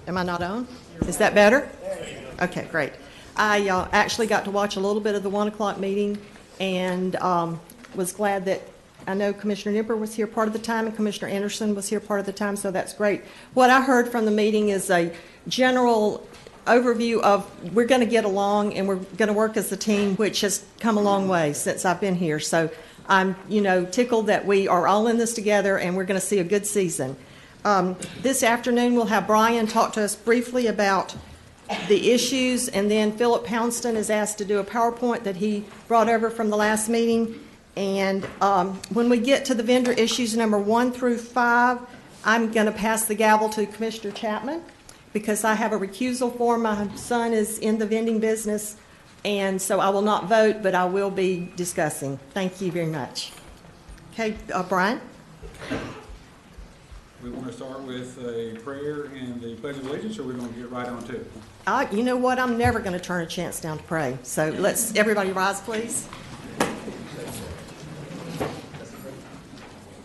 Am I not on? Is that better? Okay, great. I actually got to watch a little bit of the 1 o'clock meeting and was glad that I know Commissioner Nipper was here part of the time and Commissioner Anderson was here part of the time, so that's great. What I heard from the meeting is a general overview of we're going to get along and we're going to work as a team, which has come a long way since I've been here. So I'm, tickled that we are all in this together and we're going to see a good season. This afternoon we'll have Brian talk to us briefly about the issues, and then Philip Poundston is asked to do a PowerPoint that he brought over from the last meeting. And when we get to the vendor issues number 1 through 5, I'm going to pass the gavel to Commissioner Chapman because I have a recusal form. My son is in the vending business, and so I will not vote, but I will be discussing. Thank you very much. Okay, Brian? We want to start with a prayer and the Pledge of Allegiance, or we're going to get right on to it? You know what? I'm never going to turn a chance down to pray. So let's everybody rise, please.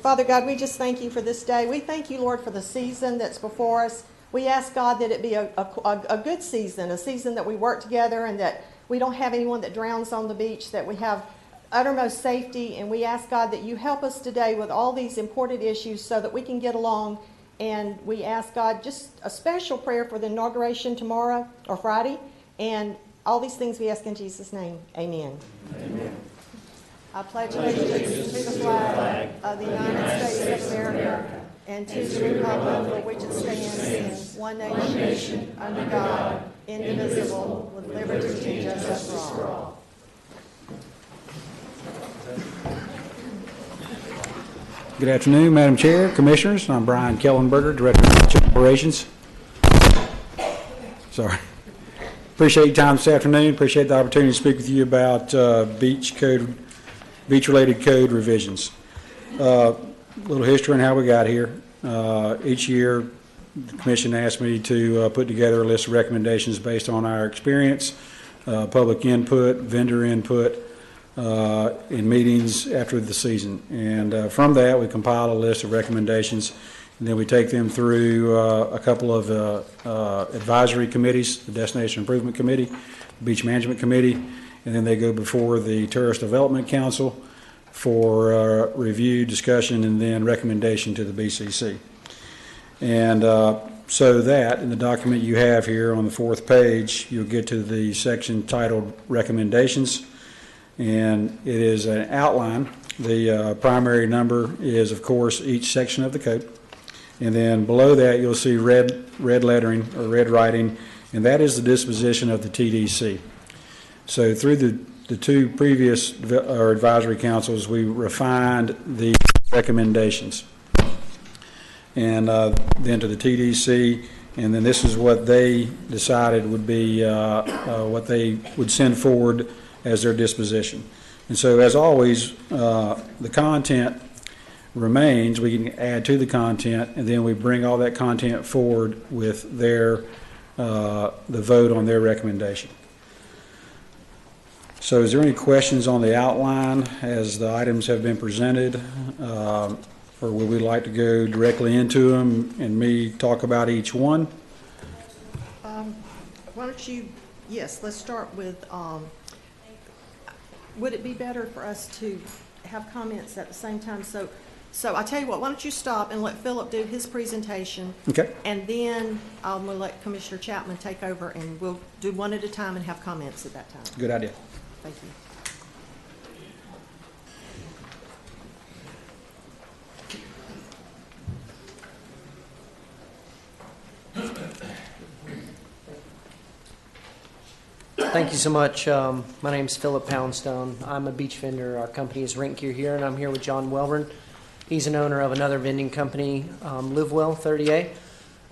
Father God, we just thank you for this day. We thank you, Lord, for the season that's before us. We ask, God, that it be a good season, a season that we work together and that we don't have anyone that drowns on the beach, that we have uttermost safety. And we ask, God, that you help us today with all these important issues so that we can get along. And we ask, God, just a special prayer for the inauguration tomorrow or Friday. And all these things we ask in Jesus' name. Amen. Amen. I pledge allegiance to the flag of the United States of America and to the republic for which it stands, one nation, under God, indivisible, with liberty and justice for all. Good afternoon, Madam Chair, Commissioners. I'm Brian Kellenberger, Director of Beach Operations. Sorry. Appreciate your time this afternoon. Appreciate the opportunity to speak with you about beach-related code revisions. A little history on how we got here. Each year, the Commission asked me to put together a list of recommendations based on our experience, public input, vendor input, in meetings after the season. And from that, we compile a list of recommendations, and then we take them through a couple of advisory committees, the Destination Improvement Committee, the Beach Management Committee, and then they go before the Tourist Development Council for review, discussion, and then recommendation to the BCC. And so that, in the document you have here on the 4th page, you'll get to the section titled Recommendations, and it is an outline. The primary number is, of course, each section of the code. And then below that, you'll see red lettering or red writing, and that is the disposition of the TDC. So through the 2 previous advisory councils, we refined the recommendations. And then to the TDC, and then this is what they decided would be what they would send forward as their disposition. And so, as always, the content remains. We can add to the content, and then we bring all that content forward with their the vote on their recommendation. So, is there any questions on the outline as the items have been presented, or would we like to go directly into them and me talk about each one? Why don't you? Yes, let's start with. Would it be better for us to have comments at the same time? So I tell you what, why don't you stop and let Philip do his presentation. Okay. And then we'll let Commissioner Chapman take over, and we'll do one at a time and have comments at that time. Good idea. Thank you. Thank you so much. My name is Philip Poundstone. I'm a beach vendor. Our company is Rent Gear here, and I'm here with John Welburn. He's an owner of another vending company, Live Well 30A.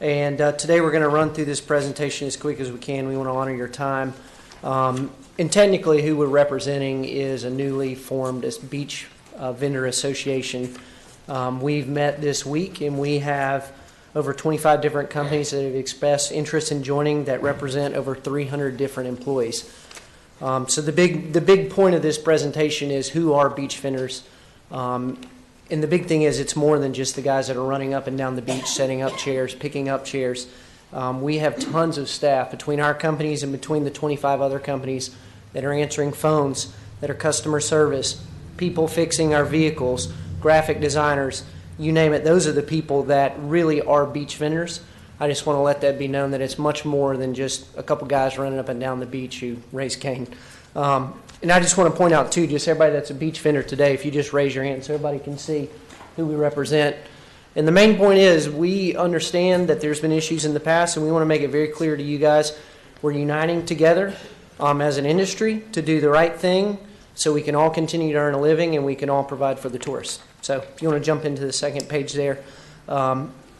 And today we're going to run through this presentation as quick as we can. We want to honor your time. And technically who we're representing is a newly formed beach vendor association. We've met this week, and we have over 25 different companies that have expressed interest in joining that represent over 300 different employees. So the big point of this presentation is who are beach vendors. And the big thing is it's more than just the guys that are running up and down the beach, setting up chairs, picking up chairs. We have tons of staff between our companies and between the 25 other companies that are answering phones, that are customer service, people fixing our vehicles, graphic designers, you name it. Those are the people that really are beach vendors. I just want to let that be known that it's much more than just a couple guys running up and down the beach who raise cane. And I just want to point out, too, just everybody that's a beach vendor today, if you just raise your hand so everybody can see who we represent. And the main point is we understand that there's been issues in the past, and we want to make it very clear to you guys we're uniting together as an industry to do the right thing so we can all continue to earn a living and we can all provide for the tourists. So if you want to jump into the second page there,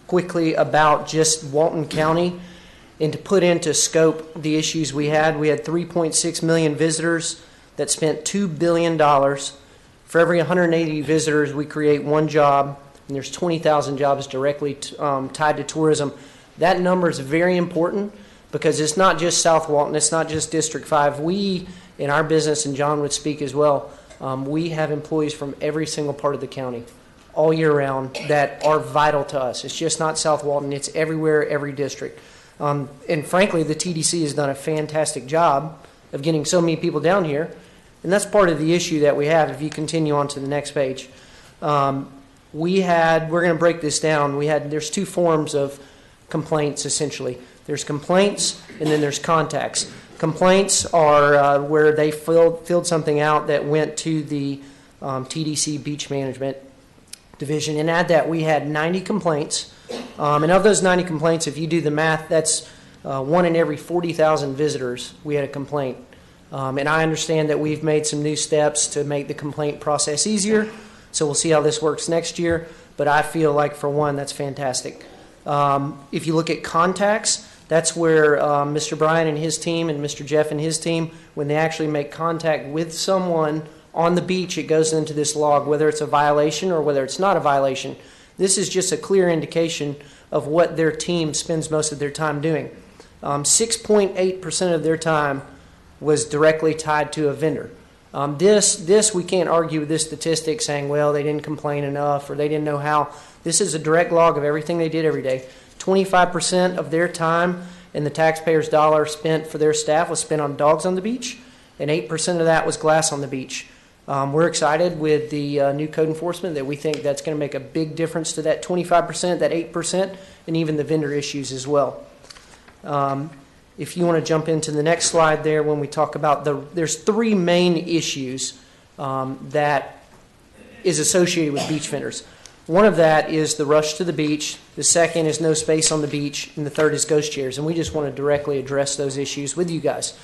quickly about just Walton County and to put into scope the issues we had 3.6 million visitors that spent $2 billion. For every 180 visitors, we create one job, and there's 20,000 jobs directly tied to tourism. That number is very important because it's not just South Walton, it's not just District 5. We, in our business, and John would speak as well, we have employees from every single part of the county all year round that are vital to us. It's just not South Walton, it's everywhere, every district. And frankly, the TDC has done a fantastic job of getting so many people down here. And that's part of the issue that we have. If you continue on to the next page, we're going to break this down. There's two forms of complaints essentially. There's complaints and then there's contacts. Complaints are where they filled something out that went to the TDC Beach Management Division. And add that we had 90 complaints. And of those 90 complaints, if you do the math, that's 1 in every 40,000 visitors we had a complaint. And I understand that we've made some new steps to make the complaint process easier, so we'll see how this works next year, but I feel like, for one, that's fantastic. If you look at contacts, that's where Mr. Brian and his team and Mr. Jeff and his team, when they actually make contact with someone on the beach, it goes into this log, whether it's a violation or whether it's not a violation. This is just a clear indication of what their team spends most of their time doing. 6.8% of their time was directly tied to a vendor. This we can't argue with this statistic saying, well, they didn't complain enough or they didn't know how. This is a direct log of everything they did every day. 25% of their time and the taxpayers' dollar spent for their staff was spent on dogs on the beach, and 8% of that was glass on the beach. We're excited with the new code enforcement that we think that's going to make a big difference to that 25%, that 8%, and even the vendor issues as well. If you want to jump into the next slide there, when we talk about there's three main issues that is associated with beach vendors. One of that is the rush to the beach. The second is no space on the beach. And the third is ghost chairs. And we just want to directly address those issues with you guys.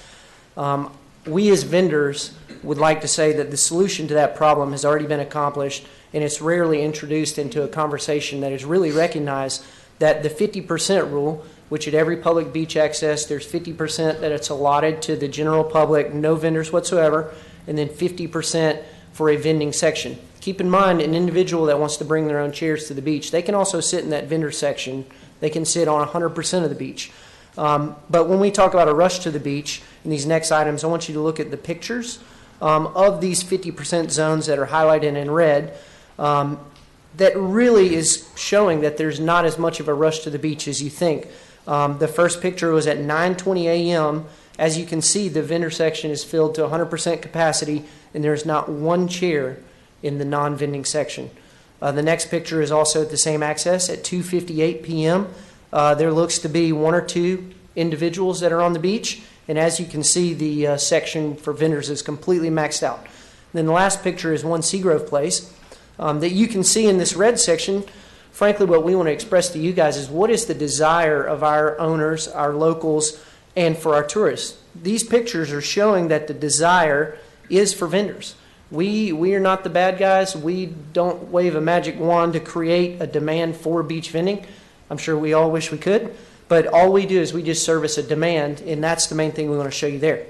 We as vendors would like to say that the solution to that problem has already been accomplished, and it's rarely introduced into a conversation that is really recognized that the 50% rule, which at every public beach access, there's 50% that it's allotted to the general public, no vendors whatsoever, and then 50% for a vending section. Keep in mind, an individual that wants to bring their own chairs to the beach, they can also sit in that vendor section. They can sit on 100% of the beach. But when we talk about a rush to the beach in these next items, I want you to look at the pictures of these 50% zones that are highlighted in red. That really is showing that there's not as much of a rush to the beach as you think. The first picture was at 9:20 a.m. As you can see, the vendor section is filled to 100% capacity, and there's not one chair in the non-vending section. The next picture is also at the same access at 2:58 p.m. There looks to be one or two individuals that are on the beach, and as you can see, the section for vendors is completely maxed out. Then the last picture is one Seagrove Place. That you can see in this red section. Frankly, what we want to express to you guys is what is the desire of our owners, our locals, and for our tourists. These pictures are showing that the desire is for vendors. We are not the bad guys. We don't wave a magic wand to create a demand for beach vending. I'm sure we all wish we could, but all we do is we just service a demand, and that's the main thing we want to show you there.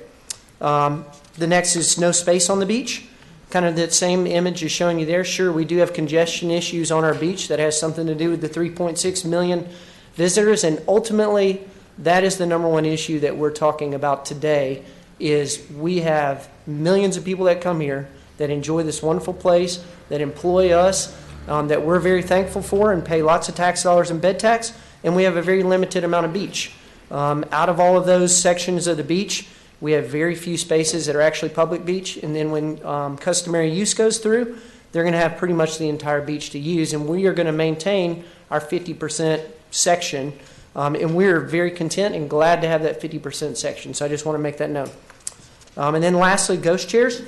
The next is no space on the beach. Kind of that same image is showing you there. Sure, we do have congestion issues on our beach that has something to do with the 3.6 million visitors, and ultimately that is the number one issue that we're talking about today is we have millions of people that come here that enjoy this wonderful place, that employ us, that we're very thankful for and pay lots of tax dollars and bed tax, and we have a very limited amount of beach. Out of all of those sections of the beach, we have very few spaces that are actually public beach, and then when customary use goes through, they're going to have pretty much the entire beach to use, and we are going to maintain our 50% section, and we're very content and glad to have that 50% section, so I just want to make that known. And then lastly, ghost chairs.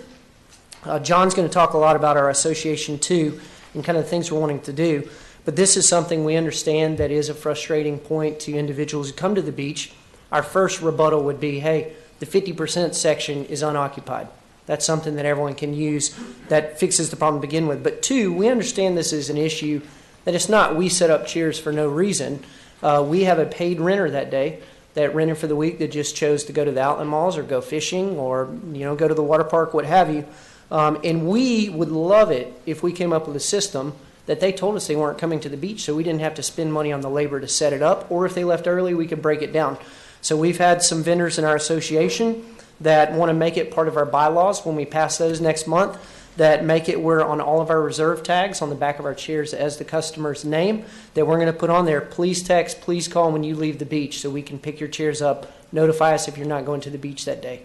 John's going to talk a lot about our association too, and kind of the things we're wanting to do, but this is something we understand that is a frustrating point to individuals who come to the beach. Our first rebuttal would be, hey, the 50% section is unoccupied. That's something that everyone can use that fixes the problem to begin with. But two, we understand this is an issue that it's not we set up chairs for no reason. We have a paid renter that day that rented for the week that just chose to go to the outlet malls or go fishing or go to the water park, what have you. And we would love it if we came up with a system that they told us they weren't coming to the beach, so we didn't have to spend money on the labor to set it up, or if they left early, we could break it down. So we've had some vendors in our association that want to make it part of our bylaws when we pass those next month, that make it where on all of our reserve tags on the back of our chairs as the customer's name, that we're going to put on there, please text, please call when you leave the beach so we can pick your chairs up, notify us if you're not going to the beach that day.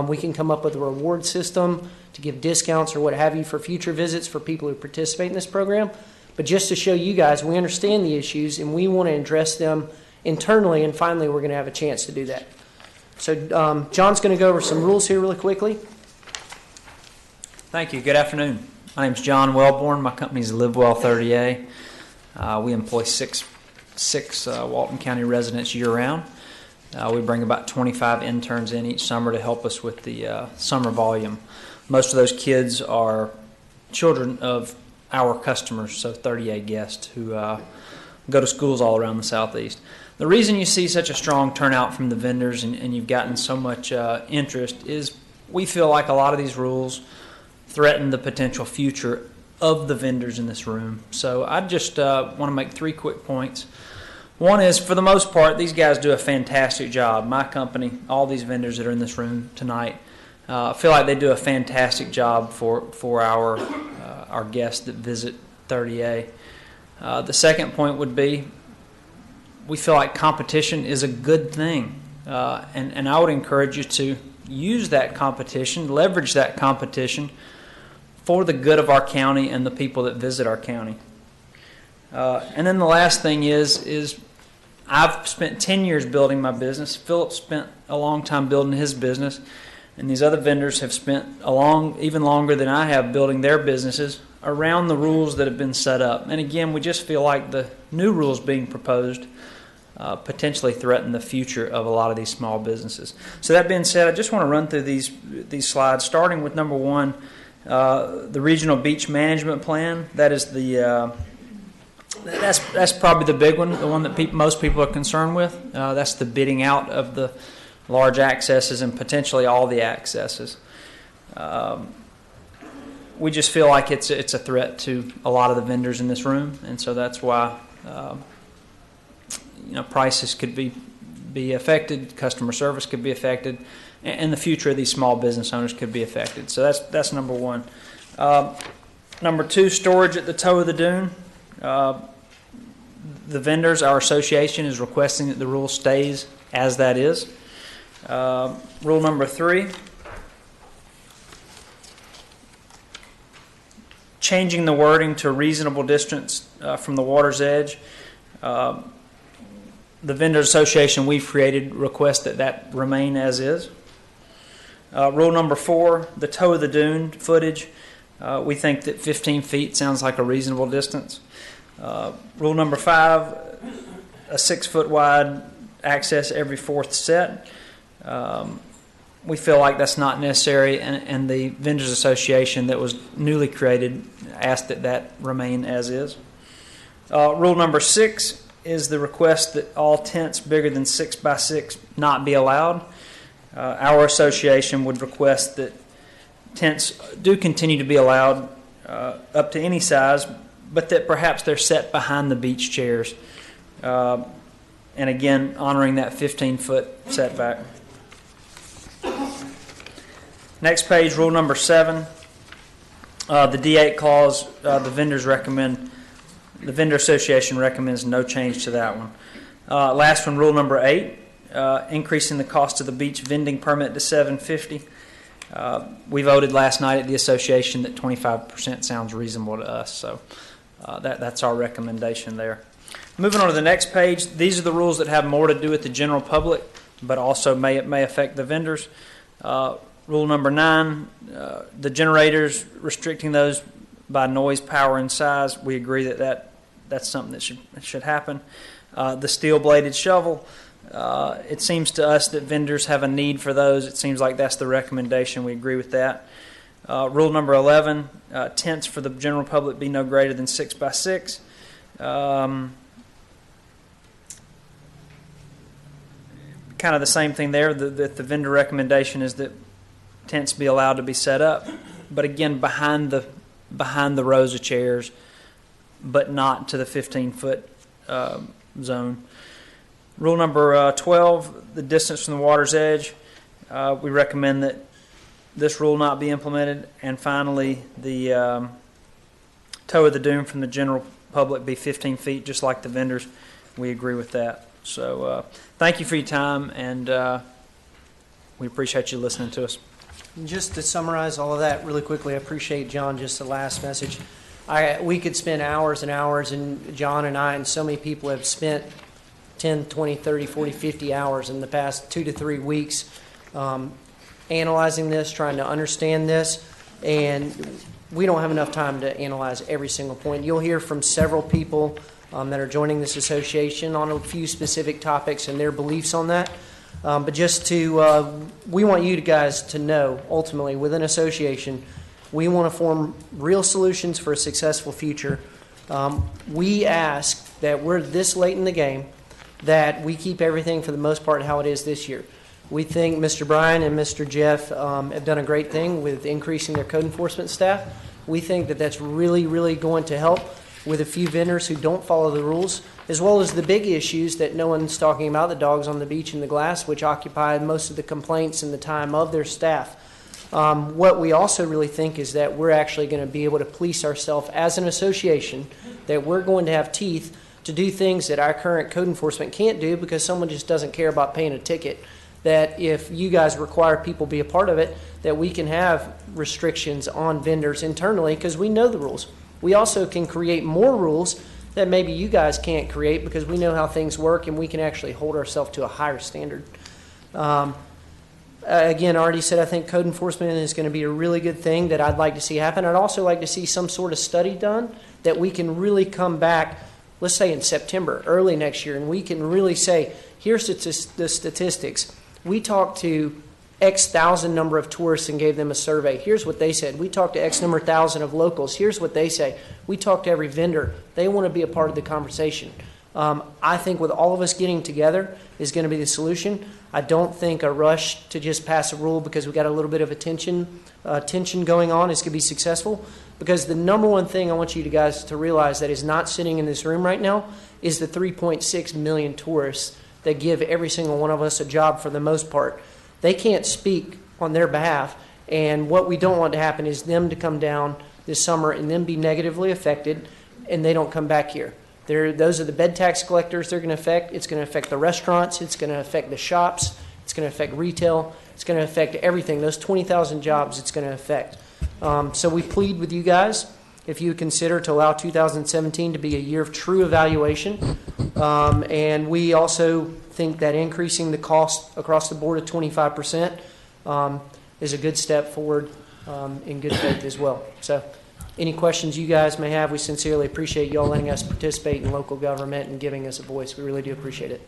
We can come up with a reward system to give discounts or what have you for future visits for people who participate in this program. But just to show you guys, we understand the issues and we want to address them internally, and finally we're going to have a chance to do that. So John's going to go over some rules here really quickly. Thank you. Good afternoon. My name is John Wellborn. My company is LiveWell 30A. We employ six Walton County residents year-round. We bring about 25 interns in each summer to help us with the summer volume. Most of those kids are children of our customers, so 30A guests who go to schools all around the Southeast. The reason you see such a strong turnout from the vendors and you've gotten so much interest is we feel like a lot of these rules threaten the potential future of the vendors in this room. So I just want to make 3 quick points. One is, for the most part, these guys do a fantastic job. My company, all these vendors that are in this room tonight, feel like they do a fantastic job for our guests that visit 30A. The second point would be, we feel like competition is a good thing, and I would encourage you to use that competition, leverage that competition for the good of our county and the people that visit our county. And then the last thing is I've spent 10 years building my business. Philip spent a long time building his business, and these other vendors have spent even longer than I have building their businesses around the rules that have been set up. And again, we just feel like the new rules being proposed potentially threaten the future of a lot of these small businesses. So that being said, I just want to run through these slides, starting with number 1, the Regional Beach Management Plan. That is that's probably the big one, the one that most people are concerned with. That's the bidding out of the large accesses and potentially all the accesses. We just feel like it's a threat to a lot of the vendors in this room, and so that's why prices could be affected, customer service could be affected, and the future of these small business owners could be affected. So that's number 1. Number 2, storage at the toe of the dune. The vendors, our association, is requesting that the rule stays as that is. Rule number 3, changing the wording to reasonable distance from the water's edge. The Vendors Association we've created requests that remain as is. Rule number 4, the toe of the dune footage. We think that 15 feet sounds like a reasonable distance. Rule number 5, a 6-foot wide access every 4th set. We feel like that's not necessary, and the Vendors Association that was newly created asked that remain as is. Rule number 6 is the request that all tents bigger than 6 by 6 not be allowed. Our association would request that tents do continue to be allowed up to any size, but that perhaps they're set behind the beach chairs. And again, honoring that 15-foot setback. Next page, rule number 7. The D8 clause, the Vendor Association recommends no change to that one. Last one, rule number 8, increasing the cost of the beach vending permit to $750. We voted last night at the association that 25% sounds reasonable to us, so that's our recommendation there. Moving on to the next page, these are the rules that have more to do with the general public, but also may affect the vendors. Rule number 9, the generators, restricting those by noise, power, and size. We agree that's something that should happen. The steel-bladed shovel, it seems to us that vendors have a need for those. It seems like that's the recommendation. We agree with that. Rule number 11, tents for the general public be no greater than 6 by 6. Kind of the same thing there. The vendor recommendation is that tents be allowed to be set up, but again behind the rows of chairs, but not to the 15-foot zone. Rule number 12, the distance from the water's edge. We recommend that this rule not be implemented. And finally, the toe of the dune from the general public be 15 feet, just like the vendors. We agree with that. So thank you for your time, and we appreciate you listening to us. Just to summarize all of that really quickly, I appreciate, John, just the last message. We could spend hours and hours, and John and I and so many people have spent 10, 20, 30, 40, 50 hours in the past 2 to 3 weeks analyzing this, trying to understand this, and we don't have enough time to analyze every single point. You'll hear from several people that are joining this association on a few specific topics and their beliefs on that. But just to, we want you guys to know, ultimately, with an association, we want to form real solutions for a successful future. We ask that we're this late in the game, that we keep everything for the most part how it is this year. We think Mr. Bryan and Mr. Jeff have done a great thing with increasing their code enforcement staff. We think that that's really, really going to help with a few vendors who don't follow the rules, as well as the big issues that no one's talking about, the dogs on the beach and the glass, which occupy most of the complaints and the time of their staff. What we also really think is that we're actually going to be able to police ourselves as an association, that we're going to have teeth to do things that our current code enforcement can't do because someone just doesn't care about paying a ticket. That if you guys require people be a part of it, that we can have restrictions on vendors internally because we know the rules. We also can create more rules that maybe you guys can't create because we know how things work and we can actually hold ourselves to a higher standard. Again, I already said I think code enforcement is going to be a really good thing that I'd like to see happen. I'd also like to see some sort of study done that we can really come back, let's say in September, early next year, and we can really say, here's the statistics. We talked to X thousand number of tourists and gave them a survey. Here's what they said. We talked to X number thousand of locals. Here's what they say. We talked to every vendor. They want to be a part of the conversation. I think with all of us getting together is going to be the solution. I don't think a rush to just pass a rule because we got a little bit of tension going on is going to be successful. Because the number one thing I want you guys to realize that is not sitting in this room right now is the 3.6 million tourists that give every single one of us a job for the most part. They can't speak on their behalf, and what we don't want to happen is them to come down this summer and then be negatively affected, and they don't come back here. Those are the bed tax collectors they're going to affect. It's going to affect the restaurants. It's going to affect the shops. It's going to affect retail. It's going to affect everything. Those 20,000 jobs it's going to affect. So we plead with you guys, if you consider to allow 2017 to be a year of true evaluation. And we also think that increasing the cost across the board of 25% is a good step forward in good faith as well. So any questions you guys may have, we sincerely appreciate y'all letting us participate in local government and giving us a voice. We really do appreciate it.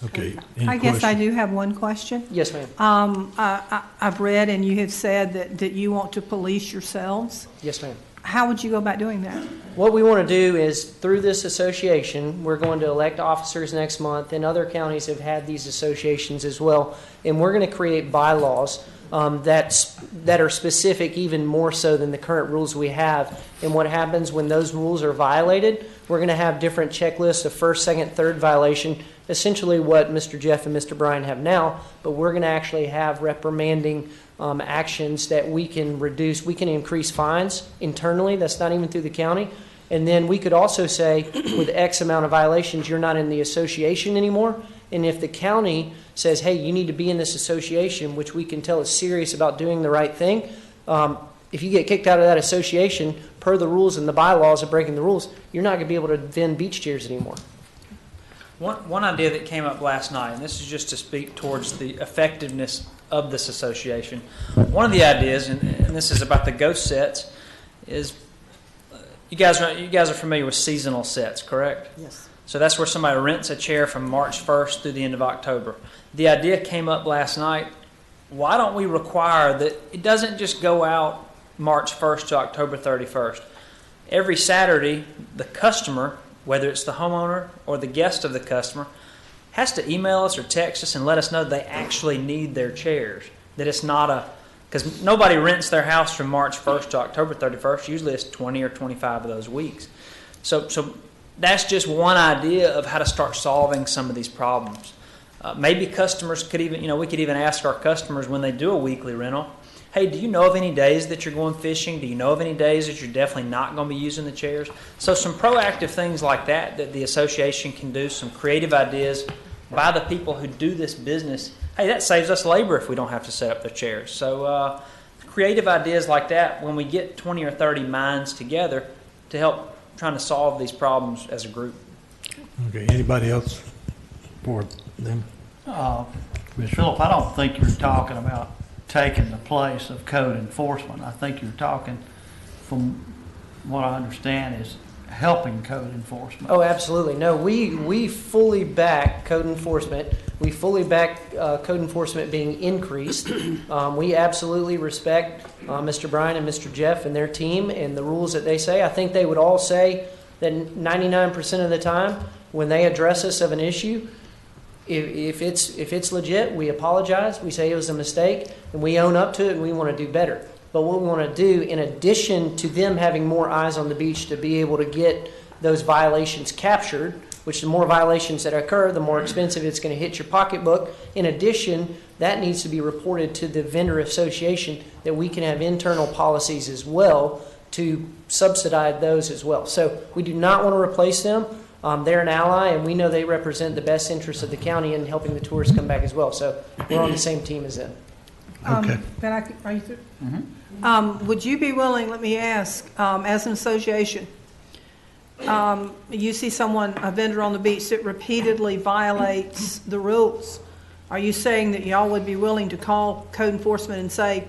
Okay. I guess I do have one question. Yes, ma'am. I've read and you have said that you want to police yourselves. Yes, ma'am. How would you go about doing that? What we want to do is, through this association, we're going to elect officers next month, and other counties have had these associations as well, and we're going to create bylaws that are specific even more so than the current rules we have. And what happens when those rules are violated, we're going to have different checklists of first, second, third violation, essentially what Mr. Jeff and Mr. Bryan have now, but we're going to actually have reprimanding actions that we can reduce. We can increase fines internally. That's not even through the county. And then we could also say, with X amount of violations, you're not in the association anymore. And if the county says, hey, you need to be in this association, which we can tell is serious about doing the right thing, if you get kicked out of that association, per the rules and the bylaws of breaking the rules, you're not going to be able to vend beach chairs anymore. One idea that came up last night, and this is just to speak towards the effectiveness of this association. One of the ideas, and this is about the ghost sets, is you guys are familiar with seasonal sets, correct? Yes. So that's where somebody rents a chair from March 1st through the end of October. The idea came up last night. Why don't we require that it doesn't just go out March 1st to October 31st? Every Saturday, the customer, whether it's the homeowner or the guest of the customer, has to email us or text us and let us know they actually need their chairs. That it's not because nobody rents their house from March 1st to October 31st. Usually it's 20 or 25 of those weeks. So that's just one idea of how to start solving some of these problems. Maybe customers could even, we could even ask our customers when they do a weekly rental, hey, do you know of any days that you're going fishing? Do you know of any days that you're definitely not going to be using the chairs? So some proactive things like that the association can do, some creative ideas by the people who do this business. Hey, that saves us labor if we don't have to set up the chairs. So creative ideas like that when we get 20 or 30 minds together to help trying to solve these problems as a group. Okay, anybody else for them? Philip, I don't think you're talking about taking the place of code enforcement. I think you're talking, from what I understand, is helping code enforcement. Oh, absolutely. No, we fully back code enforcement. We fully back code enforcement being increased. We absolutely respect Mr. Brian and Mr. Jeff and their team and the rules that they say. I think they would all say that 99% of the time when they address us of an issue, if it's legit, we apologize. We say it was a mistake, and we own up to it, and we want to do better. But what we want to do, in addition to them having more eyes on the beach to be able to get those violations captured, which the more violations that occur, the more expensive it's going to hit your pocketbook. In addition, that needs to be reported to the vendor association, that we can have internal policies as well to subsidize those as well. So we do not want to replace them. They're an ally, and we know they represent the best interests of the county in helping the tourists come back as well. So we're on the same team as them. Okay. Are you through? Would you be willing, let me ask, as an association, you see a vendor on the beach that repeatedly violates the rules. Are you saying that y'all would be willing to call code enforcement and say,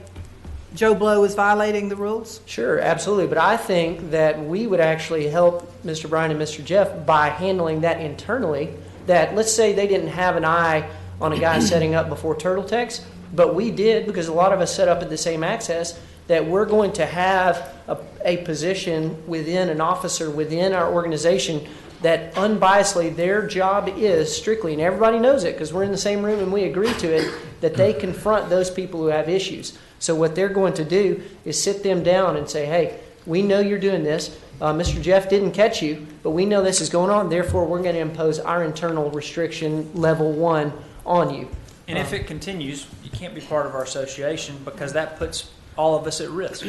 Joe Blow is violating the rules? Sure, absolutely. But I think that we would actually help Mr. Brian and Mr. Jeff by handling that internally. That, let's say they didn't have an eye on a guy setting up before Turtle Tex, but we did, because a lot of us set up at the same access, that we're going to have a position within an officer within our organization that unbiasedly their job is strictly, and everybody knows it because we're in the same room and we agree to it, that they confront those people who have issues. So what they're going to do is sit them down and say, hey, we know you're doing this. Mr. Jeff didn't catch you, but we know this is going on. Therefore, we're going to impose our internal restriction level 1 on you. And if it continues, you can't be part of our association because that puts all of us at risk.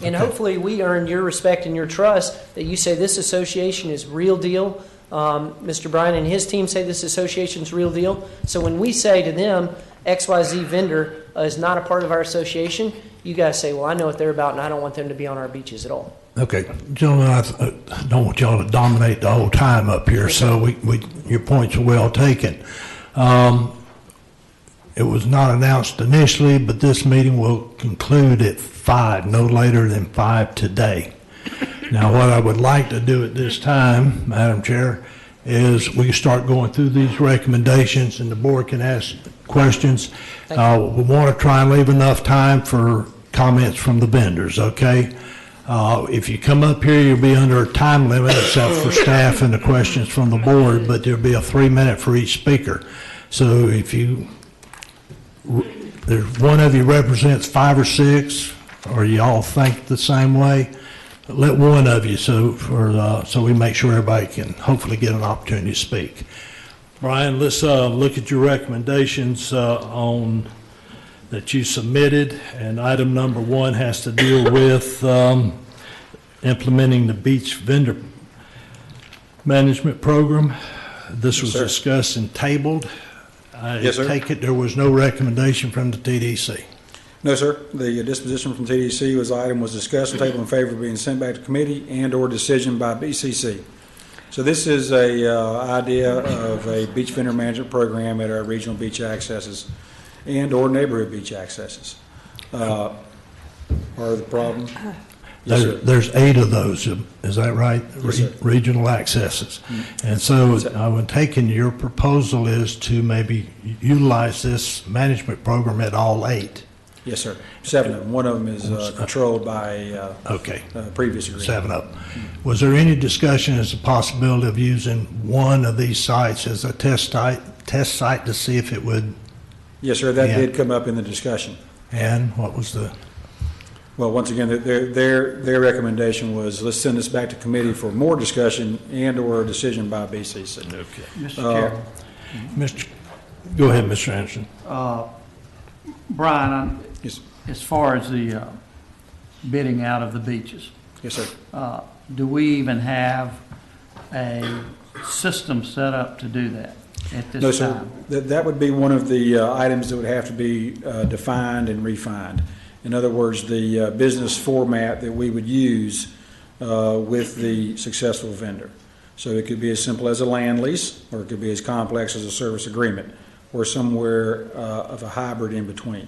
And hopefully we earn your respect and your trust that you say this association is real deal. Mr. Brian and his team say this association is real deal. So when we say to them, XYZ vendor is not a part of our association, you guys say, well, I know what they're about and I don't want them to be on our beaches at all. Okay, gentlemen, I don't want y'all to dominate the whole time up here, so your points are well taken. It was not announced initially, but this meeting will conclude at 5, no later than 5 today. Now, what I would like to do at this time, Madam Chair, is we start going through these recommendations and the board can ask questions. We want to try and leave enough time for comments from the vendors, okay? If you come up here, you'll be under a time limit except for staff and the questions from the board, but there'll be a 3-minute for each speaker. So if there's one of you represents 5 or 6, or you all think the same way, let one of you so we make sure everybody can hopefully get an opportunity to speak. Brian, let's look at your recommendations on that you submitted, and item number 1 has to deal with implementing the beach vendor management program. This was Yes, sir. discussed and tabled. I Yes, sir. take it there was no recommendation from the TDC. No, sir. The disposition from TDC was item was discussed and tabled in favor of being sent back to committee and/or decision by BCC. So this is a idea of a beach vendor management program at our regional beach accesses and/or neighborhood beach accesses. Part of the problem? Yes, sir. There's 8 of those, is that right? Yes, sir. Regional accesses. And so I would take in your proposal is to maybe utilize this management program at all 8. Yes, sir. 7 of them. One of them is controlled by Okay, previous agreement. 7 of them. Was there any discussion as a possibility of using one of these sites as a test site to see if it would, Yes, sir. That Yeah. did come up in the discussion. and what was the, Well, once again, their recommendation was, let's send this back to committee for more discussion and/or a decision by BCC. Mr. Chair, Mr., go ahead, Mr. Anderson. Brian, Yes, as far as the bidding out of the beaches, yes, sir. do we even have a system set up to do that at this time? No, sir. That would be one of the items that would have to be defined and refined. In other words, the business format that we would use with the successful vendor. So it could be as simple as a land lease, or it could be as complex as a service agreement, or somewhere of a hybrid in between.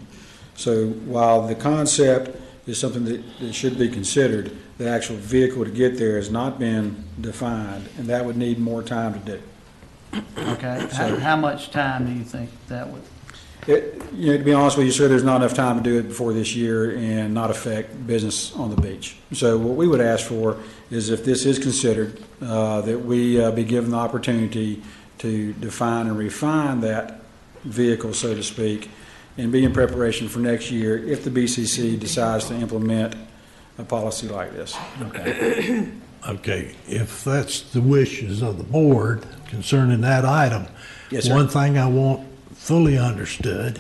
So while the concept is something that should be considered, the actual vehicle to get there has not been defined, and that would need more time to do. Okay, how much time do you think that would? To be honest with you, sir, there's not enough time to do it before this year and not affect business on the beach. So what we would ask for is, if this is considered, that we be given the opportunity to define and refine that vehicle, so to speak, and be in preparation for next year if the BCC decides to implement a policy like this. Okay, if that's the wishes of the board concerning that item, Yes, sir. one thing I want fully understood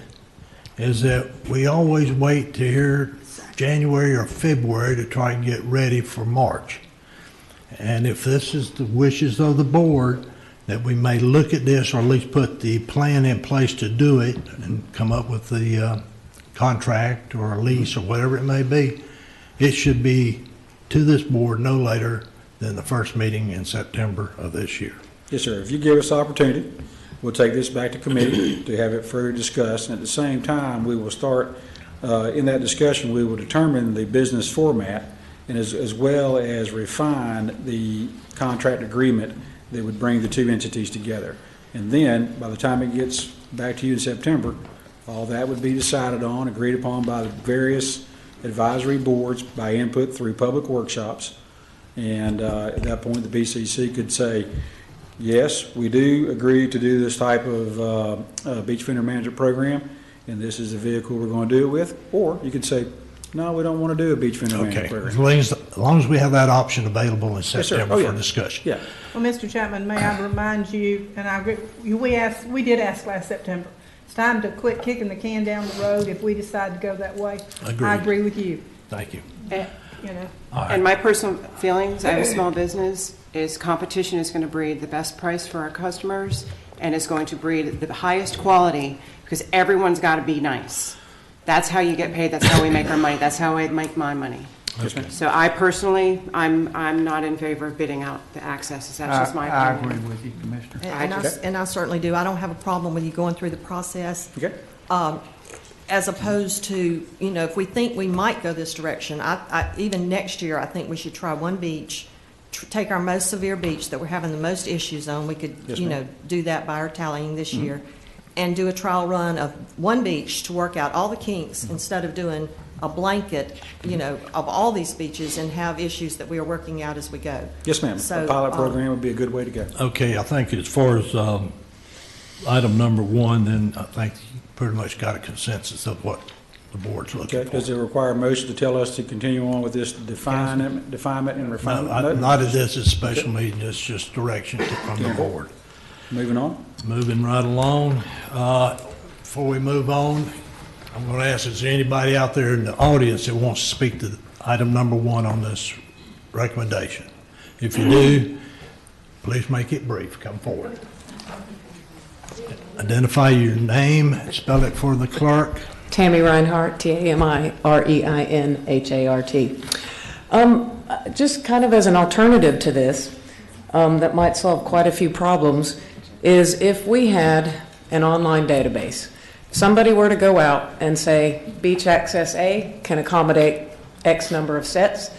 is that we always wait to hear January or February to try and get ready for March. And if this is the wishes of the board, that we may look at this, or at least put the plan in place to do it and come up with the contract or a lease or whatever it may be, it should be to this board no later than the first meeting in September of this year. Yes, sir. If you give us the opportunity, we'll take this back to committee to have it further discussed. And at the same time, we will start, in that discussion, we will determine the business format and as well as refine the contract agreement that would bring the two entities together. And then, by the time it gets back to you in September, all that would be decided on, agreed upon by the various advisory boards, by input through public workshops. And at that point, the BCC could say, yes, we do agree to do this type of beach vendor management program, and this is the vehicle we're going to do it with. Or you could say, no, we don't want to do a beach vendor management Okay, program. as long as we have that option available in sir. September Oh, yeah. for discussion. Yeah. Well, Mr. Chapman, may I remind you, and I agree, we did ask last September, it's time to quit kicking the can down the road if we decide to go that way. Agreed. I agree with you, Thank you. you know. All right. And my personal feelings, I have a small business, is competition is going to breed the best price for our customers, and it's going to breed the highest quality, because everyone's got to be nice. That's how you get paid, that's how we make our money, that's how I make my money. Okay. So I personally, I'm not in favor of bidding out the accesses, that's just my I opinion. agree with you, Commissioner. And I certainly do. I don't have a problem with you going through the process. Okay. As opposed to, if we think we might go this direction, even next year, I think we should try one beach, take our most severe beach that we're having the most issues on. We could, Yes, ma'am. do that by our tallying this year, and do a trial run of one beach to work out all the kinks instead of doing a blanket, of all these beaches and have issues that we are working out as we go. Yes, ma'am. So, A pilot program would be a good way to go. Okay, I think as far as item number 1, then I think you pretty much got a consensus of what the board's looking Okay. for. Does it require a motion to tell us to continue on with this definement and refinement? Not at this special meeting, it's just direction from the board. Moving on. Moving right along, before we move on, I'm going to ask, is there anybody out there in the audience that wants to speak to item number 1 on this recommendation? If you do, please make it brief. Come forward. Identify your name, spell it for the clerk. Tammy Reinhardt, T-A-M-I-R-E-I-N-H-A-R-T. Just kind of as an alternative to this, that might solve quite a few problems, is if we had an online database. Somebody were to go out and say, Beach Access A can accommodate X number of sets,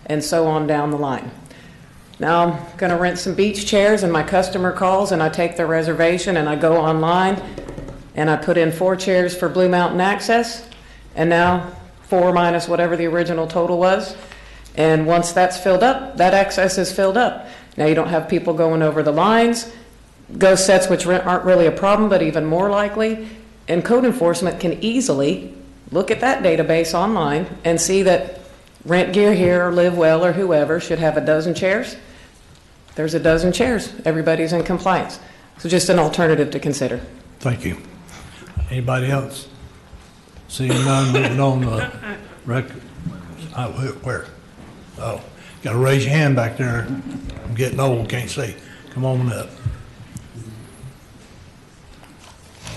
and so on down the line. Now I'm going to rent some beach chairs, and my customer calls, and I take their reservation, and I go online, and I put in 4 chairs for Blue Mountain Access, and now 4 minus whatever the original total was. And once that's filled up, that access is filled up. Now you don't have people going over the lines. Ghost sets, which aren't really a problem, but even more likely. And code enforcement can easily look at that database online and see that Rent Gear here or Live Well or whoever should have a dozen chairs. There's a dozen chairs. Everybody's in compliance. So just an alternative to consider. Thank you. Anybody else? Seeing none, moving on to where? Oh, got to raise your hand back there. I'm getting old, can't see. Come on up.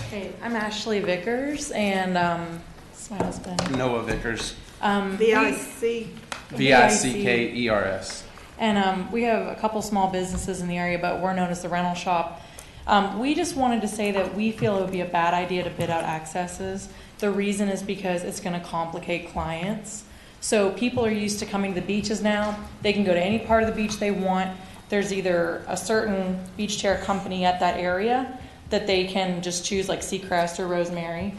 Hey, I'm Ashley Vickers, and this is my husband. Noah Vickers. VIC. Vickers. And we have a couple small businesses in the area, but we're known as the rental shop. We just wanted to say that we feel it would be a bad idea to bid out accesses. The reason is because it's going to complicate clients. So people are used to coming to the beaches now. They can go to any part of the beach they want. There's either a certain beach chair company at that area that they can just choose, like Seacrest or Rosemary.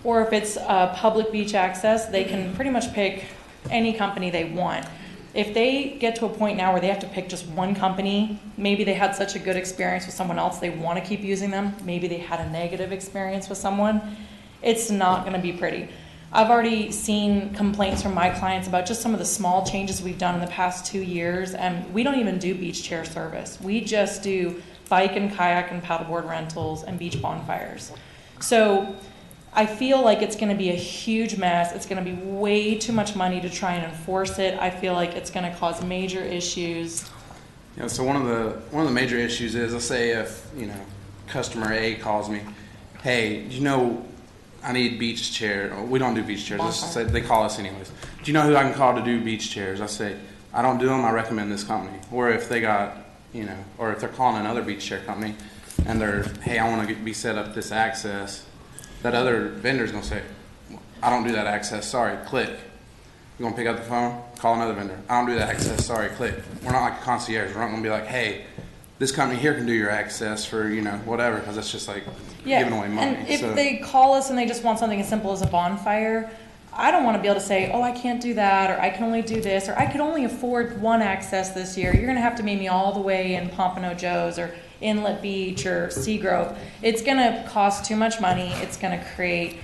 Or if it's public beach access, they can pretty much pick any company they want. If they get to a point now where they have to pick just one company, maybe they had such a good experience with someone else, they want to keep using them. Maybe they had a negative experience with someone. It's not going to be pretty. I've already seen complaints from my clients about just some of the small changes we've done in the past 2 years, and we don't even do beach chair service. We just do bike and kayak and paddleboard rentals and beach bonfires. So I feel like it's going to be a huge mess. It's going to be way too much money to try and enforce it. I feel like it's going to cause major issues. Yeah, so one of the major issues is, let's say if, customer A calls me, hey, I need beach chair. We don't do beach chairs. Let's say they call us anyways. Do you know who I can call to do beach chairs? I say, I don't do them. I recommend this company. Or if they got, or if they're calling another beach chair company and they're, hey, I want to be set up this access, that other vendor's going to say, I don't do that access. Sorry, click. You're going to pick up the phone, call another vendor. I don't do that access. Sorry, click. We're not like a concierge. We're not going to be like, hey, this company here can do your access for, whatever, because that's just like giving away money. And if they call us and they just want something as simple as a bonfire, I don't want to be able to say, oh, I can't do that, or I can only do this, or I could only afford one access this year. You're going to have to meet me all the way in Pompano Joe's or Inlet Beach or Seagrove. It's going to cost too much money. It's going to create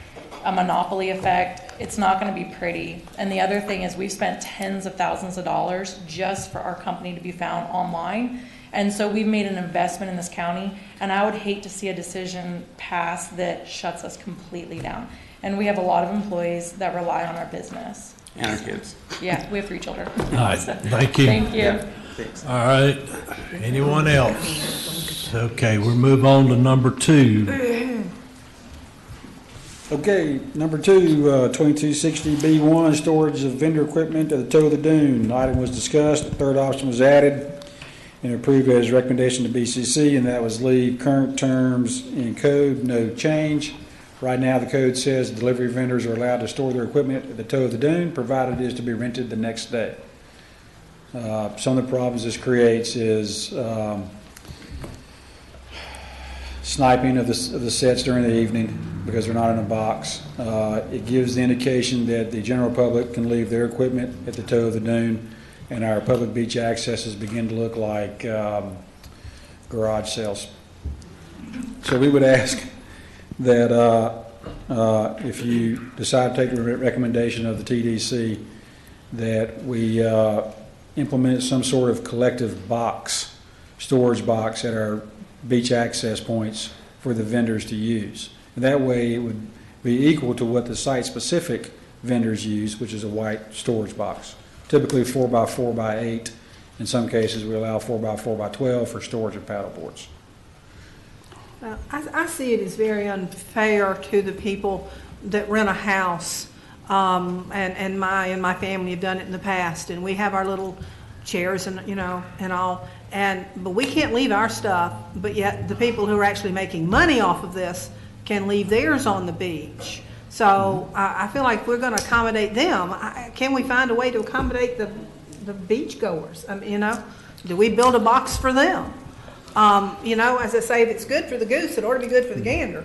a monopoly effect. It's not going to be pretty. And the other thing is we've spent tens of thousands of dollars just for our company to be found online. And so we've made an investment in this county, and I would hate to see a decision pass that shuts us completely down. And we have a lot of employees that rely on our business. And our kids. Yeah, we have 3 children. All right, thank you. Thank you. Yeah, thanks. All right, anyone else? Okay, we'll move on to number 2. Okay, number 2, 2260B1, storage of vendor equipment at the toe of the dune. The item was discussed, the third option was added and approved as recommendation to BCC, and that was leave current terms in code, no change. Right now, the code says delivery vendors are allowed to store their equipment at the toe of the dune, provided it is to be rented the next day. Some of the problems this creates is sniping of the sets during the evening because they're not in a box. It gives the indication that the general public can leave their equipment at the toe of the dune, and our public beach accesses begin to look like garage sales. So we would ask that if you decide to take the recommendation of the TDC, that we implement some sort of collective box, storage box at our beach access points for the vendors to use. And that way it would be equal to what the site-specific vendors use, which is a white storage box. typically 4x4x8. In some cases, we allow 4x4x12 for storage of paddle boards. I see it as very unfair to the people that rent a house, and my family have done it in the past, and we have our little chairs and, and all, but we can't leave our stuff, but yet the people who are actually making money off of this can leave theirs on the beach. So I feel like we're going to accommodate them. Can we find a way to accommodate the beachgoers? Do we build a box for them? As I say, if it's good for the goose, it ought to be good for the gander.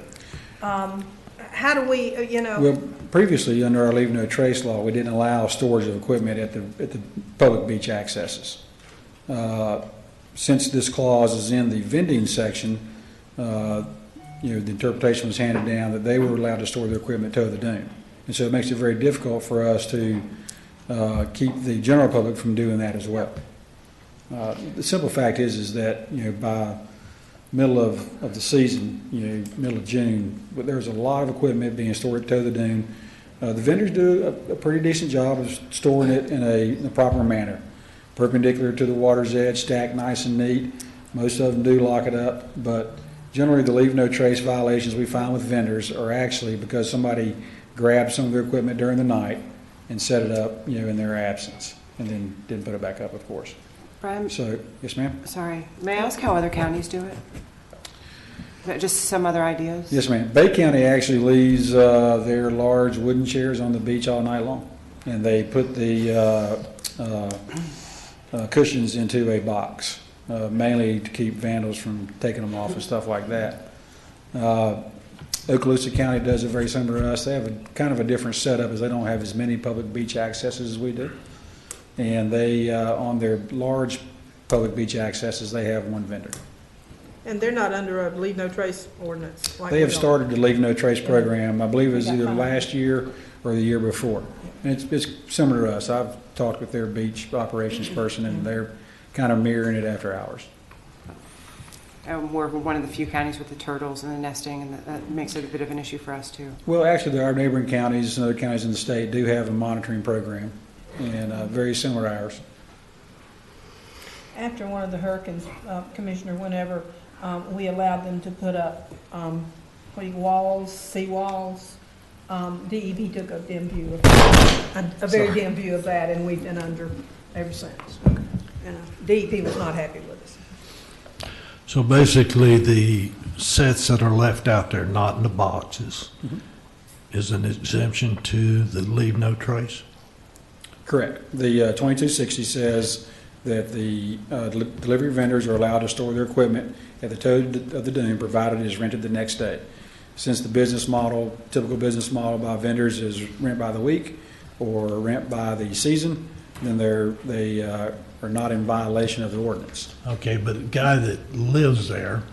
How do we, Well, previously, under our leave no trace law, we didn't allow storage of equipment at the public beach accesses. Since this clause is in the vending section, the interpretation was handed down that they were allowed to store their equipment toe the dune. And so it makes it very difficult for us to keep the general public from doing that as well. The simple fact is that, by middle of the season, middle of June, there's a lot of equipment being stored at toe the dune. The vendors do a pretty decent job of storing it in a proper manner, perpendicular to the water's edge, stacked nice and neat. Most of them do lock it up, but generally the leave no trace violations we find with vendors are actually because somebody grabbed some of their equipment during the night and set it up, in their absence, and then didn't put it back up, of course. Brian? So, yes, ma'am? Sorry. May I ask how other counties do it? Just some other ideas? Yes, ma'am. Bay County actually leaves their large wooden chairs on the beach all night long, and they put the cushions into a box, mainly to keep vandals from taking them off and stuff like that. Okaloosa County does it very similar to us. They have kind of a different setup, as they don't have as many public beach accesses as we do. And they, on their large public beach accesses, they have one vendor. And they're not under a leave no trace ordinance? They have started the Leave No Trace program, I believe it was either last year or the year before. And it's similar to us. I've talked with their beach operations person, and they're kind of mirroring it after hours. We're one of the few counties with the turtles and the nesting, and that makes it a bit of an issue for us, too. Well, actually, our neighboring counties and other counties in the state do have a monitoring program, and very similar to ours. After one of the hurricanes, Commissioner, whenever we allowed them to put up walls, sea walls, DEP took a dim view of a very dim view of that, and we've been under ever since. DEP was not happy with us. So basically, the sets that are left out there, not in the boxes, is an exemption to the leave no trace? Correct. The 2260 says that the delivery vendors are allowed to store their equipment at the toe of the dune, provided it is rented the next day. Since the typical business model by vendors is rent by the week or rent by the season, then they are not in violation of the ordinance. Okay, but a guy that lives there,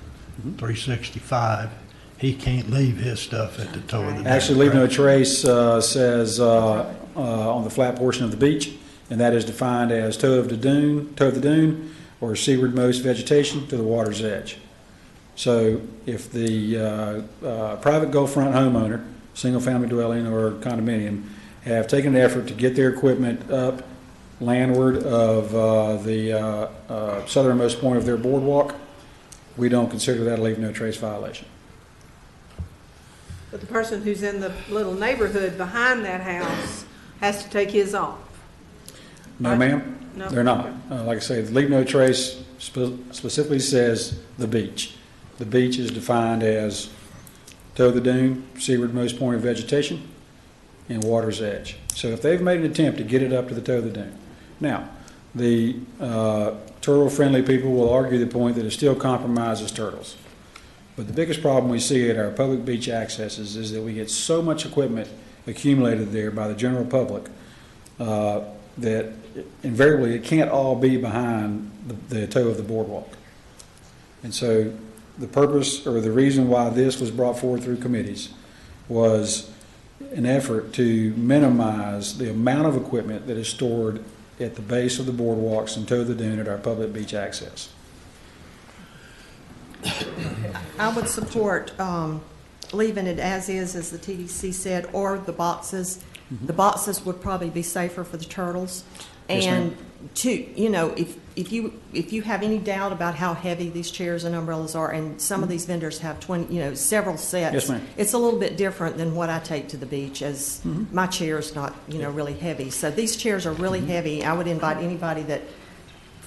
365, he can't leave his stuff at the toe of the dune. Actually, leave no trace says on the flat portion of the beach, and that is defined as toe of the dune, or seaward most vegetation to the water's edge. So if the private Gulfront homeowner, single-family dwelling or condominium, have taken an effort to get their equipment up landward of the southernmost point of their boardwalk, we don't consider that a leave no trace violation. But the person who's in the little neighborhood behind that house has to take his off. No, ma'am, No. they're not. Like I say, the leave no trace specifically says the beach. The beach is defined as toe of the dune, seaward most point of vegetation, and water's edge. So if they've made an attempt to get it up to the toe of the dune. Now, the turtle-friendly people will argue the point that it still compromises turtles. But the biggest problem we see at our public beach accesses is that we get so much equipment accumulated there by the general public that invariably it can't all be behind the toe of the boardwalk. And so the purpose or the reason why this was brought forward through committees was an effort to minimize the amount of equipment that is stored at the base of the boardwalks and toe of the dune at our public beach access. I would support leaving it as the TDC said, or the boxes. The boxes would probably be safer for the turtles. Yes, ma'am. And two, if you have any doubt about how heavy these chairs and umbrellas are, and some of these vendors have several sets. Yes, ma'am. It's a little bit different than what I take to the beach, as my chair is not, really heavy. So these chairs are really heavy. I would invite anybody that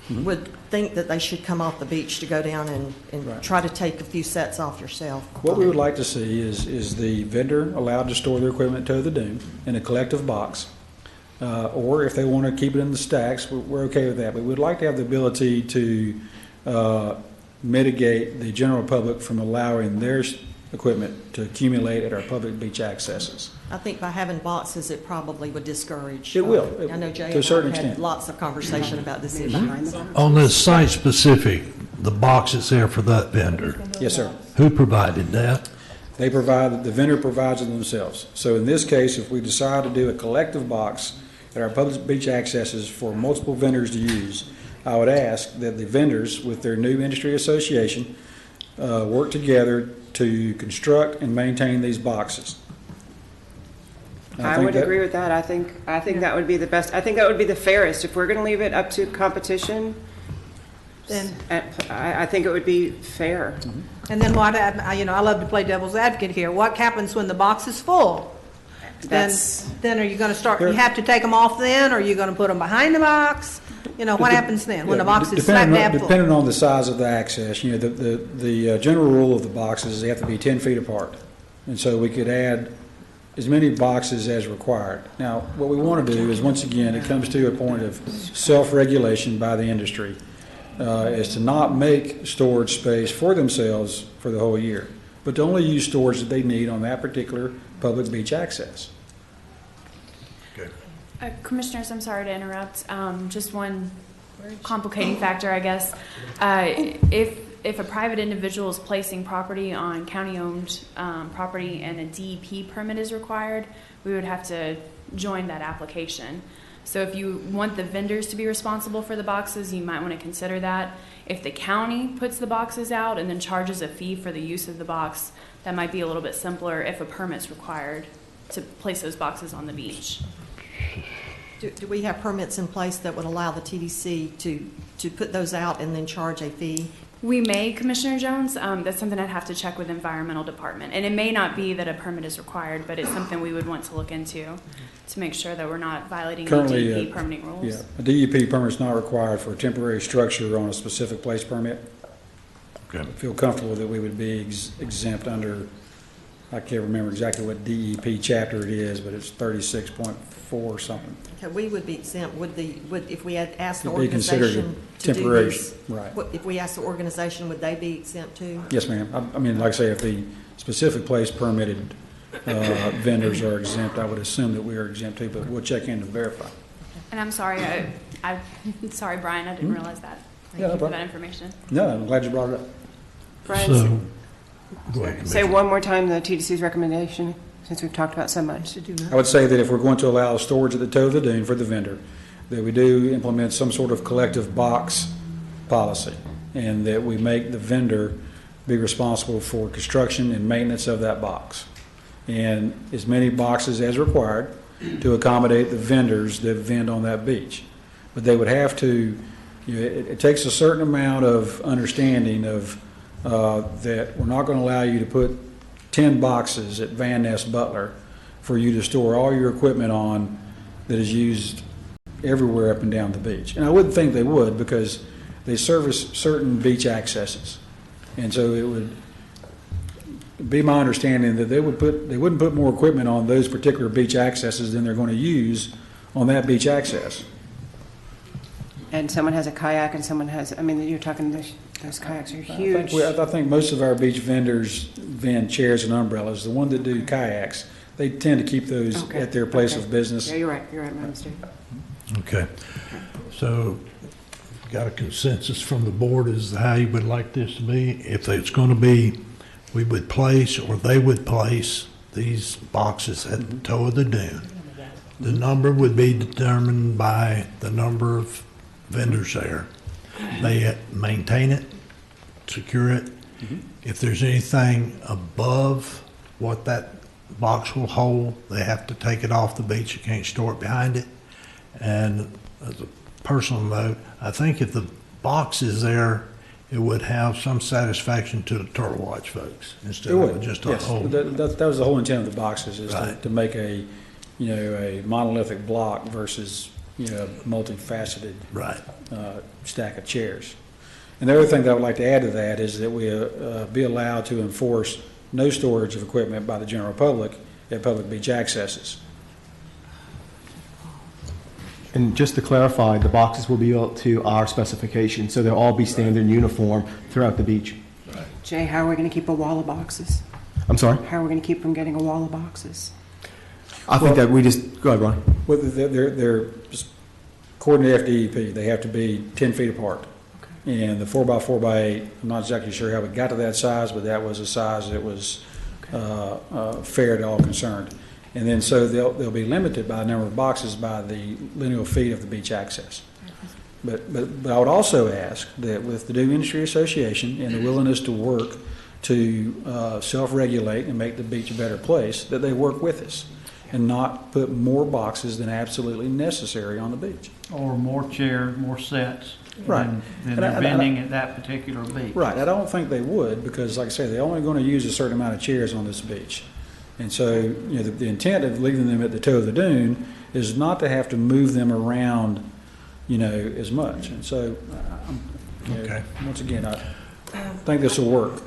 would think that they should come off the beach to go down and Right. try to take a few sets off yourself. What we would like to see is the vendor allowed to store their equipment to the dune in a collective box. Or if they want to keep it in the stacks, we're okay with that. But we'd like to have the ability to mitigate the general public from allowing their equipment to accumulate at our public beach accesses. I think by having boxes, it probably would discourage. It will. I know Jay To a certain and I had extent. lots of conversation about this issue. On this site-specific, the box is there for that vendor. Yes, sir. Who provided that? The vendor provides it themselves. So in this case, if we decide to do a collective box at our public beach accesses for multiple vendors to use, I would ask that the vendors, with their new industry association, work together to construct and maintain these boxes. I would agree with that. I think that would be the best. I think that would be the fairest. If we're going to leave it up to competition, Then, I think it would be fair. and then what, I love to play devil's advocate here. What happens when the box is full? Then are you going to start, you have to take them off then, or are you going to put them behind the box? What happens then, when the box is slap dab full? Depending on the size of the access, the general rule of the boxes is they have to be 10 feet apart. And so we could add as many boxes as required. Now, what we want to do is, once again, it comes to a point of self-regulation by the industry, is to not make storage space for themselves for the whole year, but to only use storage that they need on that particular public beach access. Commissioners, I'm sorry to interrupt. Just one complicating factor, I guess. If a private individual is placing property on county-owned property and a DEP permit is required, we would have to join that application. So if you want the vendors to be responsible for the boxes, you might want to consider that. If the county puts the boxes out and then charges a fee for the use of the box, that might be a little bit simpler if a permit's required to place those boxes on the beach. Do we have permits in place that would allow the TDC to put those out and then charge a fee? We may, Commissioner Jones. That's something I'd have to check with the environmental department. And it may not be that a permit is required, but it's something we would want to look into to make sure that we're not violating Currently, the DEP permitting rules. Yeah, a DEP permit is not required for a temporary structure on a specific place permit. Okay. I feel comfortable that we would be exempt under, I can't remember exactly what DEP chapter it is, but it's 36.4 or something. Okay, we would be exempt, if we had asked the It'd be considered organization to do temporary, this? right. If we asked the organization, would they be exempt too? Yes, ma'am. I mean, like I say, if the specific place permitted vendors are exempt, I would assume that we are exempt too, but we'll check in to verify. And I'm sorry, I sorry, Brian, I didn't realize that. Thank Yeah, no you for problem. that information. No, I'm glad you brought it up. Brian, So, go ahead, say Commissioner. one more time the TDC's recommendation, since we've talked about so much. I would say that if we're going to allow storage at the toe of the dune for the vendor, that we do implement some sort of collective box policy, and that we make the vendor be responsible for construction and maintenance of that box. And as many boxes as required to accommodate the vendors that vend on that beach. But they would have to, it takes a certain amount of understanding of that we're not going to allow you to put 10 boxes at Van Ness Butler for you to store all your equipment on that is used everywhere up and down the beach. And I wouldn't think they would, because they service certain beach accesses. And so it would be my understanding that they wouldn't put more equipment on those particular beach accesses than they're going to use on that beach access. And someone has a kayak and someone has, I mean, you're talking, those kayaks are huge. I think most of our beach vendors vend chairs and umbrellas. The one that do kayaks, they tend to keep those Okay, at their place okay. of business. Yeah, you're right, my mistake. Okay. So, got a consensus from the board as to how you would like this to be? If it's going to be, we would place, or they would place these boxes at the toe of the dune. The number would be determined by the number of vendors there. They maintain it, secure it. If there's anything above what that box will hold, they have to take it off the beach. You can't store it behind it. And as a personal note, I think if the box is there, it would have some satisfaction to the Turtle Watch folks instead It of would, just a yes. whole. That was the whole intent of the boxes, is Right. to make a, a monolithic block versus, a multifaceted Right. stack of chairs. And the other thing that I would like to add to that is that we be allowed to enforce no storage of equipment by the general public at public beach accesses. And just to clarify, the boxes will be built to our specifications, so they'll all be standard and uniform throughout the beach. Jay, how are we going to keep a wall of boxes? I'm sorry? How are we going to keep from getting a wall of boxes? I think that we just, go ahead, Ron. Well, they're just, according to FDEP, they have to be 10 feet apart. And the 4x4x8, I'm not exactly sure how we got to that size, but that was a size that was fair to all concerned. And then so they'll be limited by the number of boxes by the lineal feet of the beach access. But I would also ask that with the New Industry Association and the willingness to work to self-regulate and make the beach a better place, that they work with us and not put more boxes than absolutely necessary on the beach. Or more chairs, more sets. Right. Than they're vending at that particular beach. Right. I don't think they would, because like I say, they're only going to use a certain amount of chairs on this beach. And so, the intent of leaving them at the toe of the dune is not to have to move them around, as much. And so, Okay. once again, I think this will work.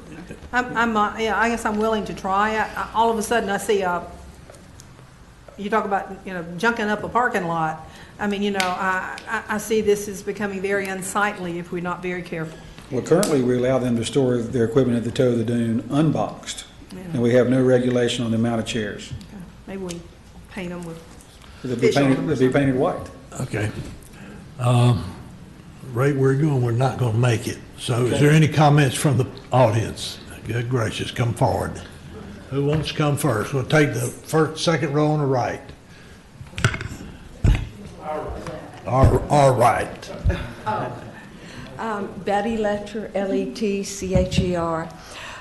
I guess I'm willing to try. All of a sudden, I see you talk about, junking up a parking lot. I mean, I see this as becoming very unsightly if we're not very careful. Well, currently, we allow them to store their equipment at the toe of the dune unboxed. Yeah. And we have no regulation on the amount of chairs. Okay. Maybe we paint them with They'll be painted white. Okay. Right where we're going, we're not going to make it. So is there any comments from the audience? Good gracious, come forward. Who wants to come first? We'll take the second row on the right. All right. Betty Letcher, Letcher.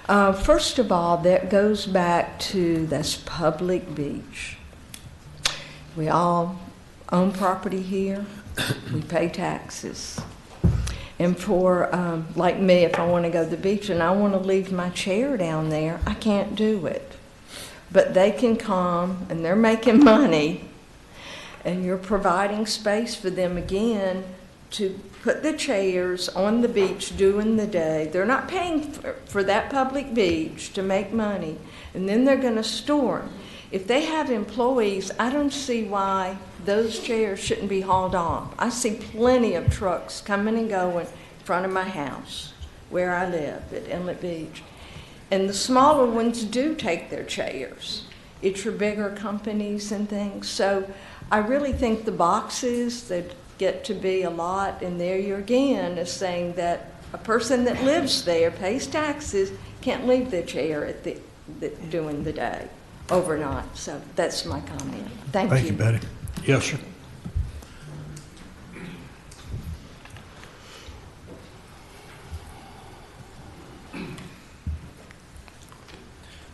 First of all, that goes back to this public beach. We all own property here. We pay taxes. And for, like me, if I want to go to the beach and I want to leave my chair down there, I can't do it. But they can come and they're making money and you're providing space for them again to put the chairs on the beach during the day. They're not paying for that public beach to make money, and then they're going to store them. If they have employees, I don't see why those chairs shouldn't be hauled off. I see plenty of trucks coming and going in front of my house where I live at Inlet Beach. And the smaller ones do take their chairs. It's your bigger companies and things. So I really think the boxes that get to be a lot, and there you again is saying that a person that lives there, pays taxes, can't leave their chair at during the day, overnight. So that's my comment. Thank you. Thank you, Betty. Yes, sir.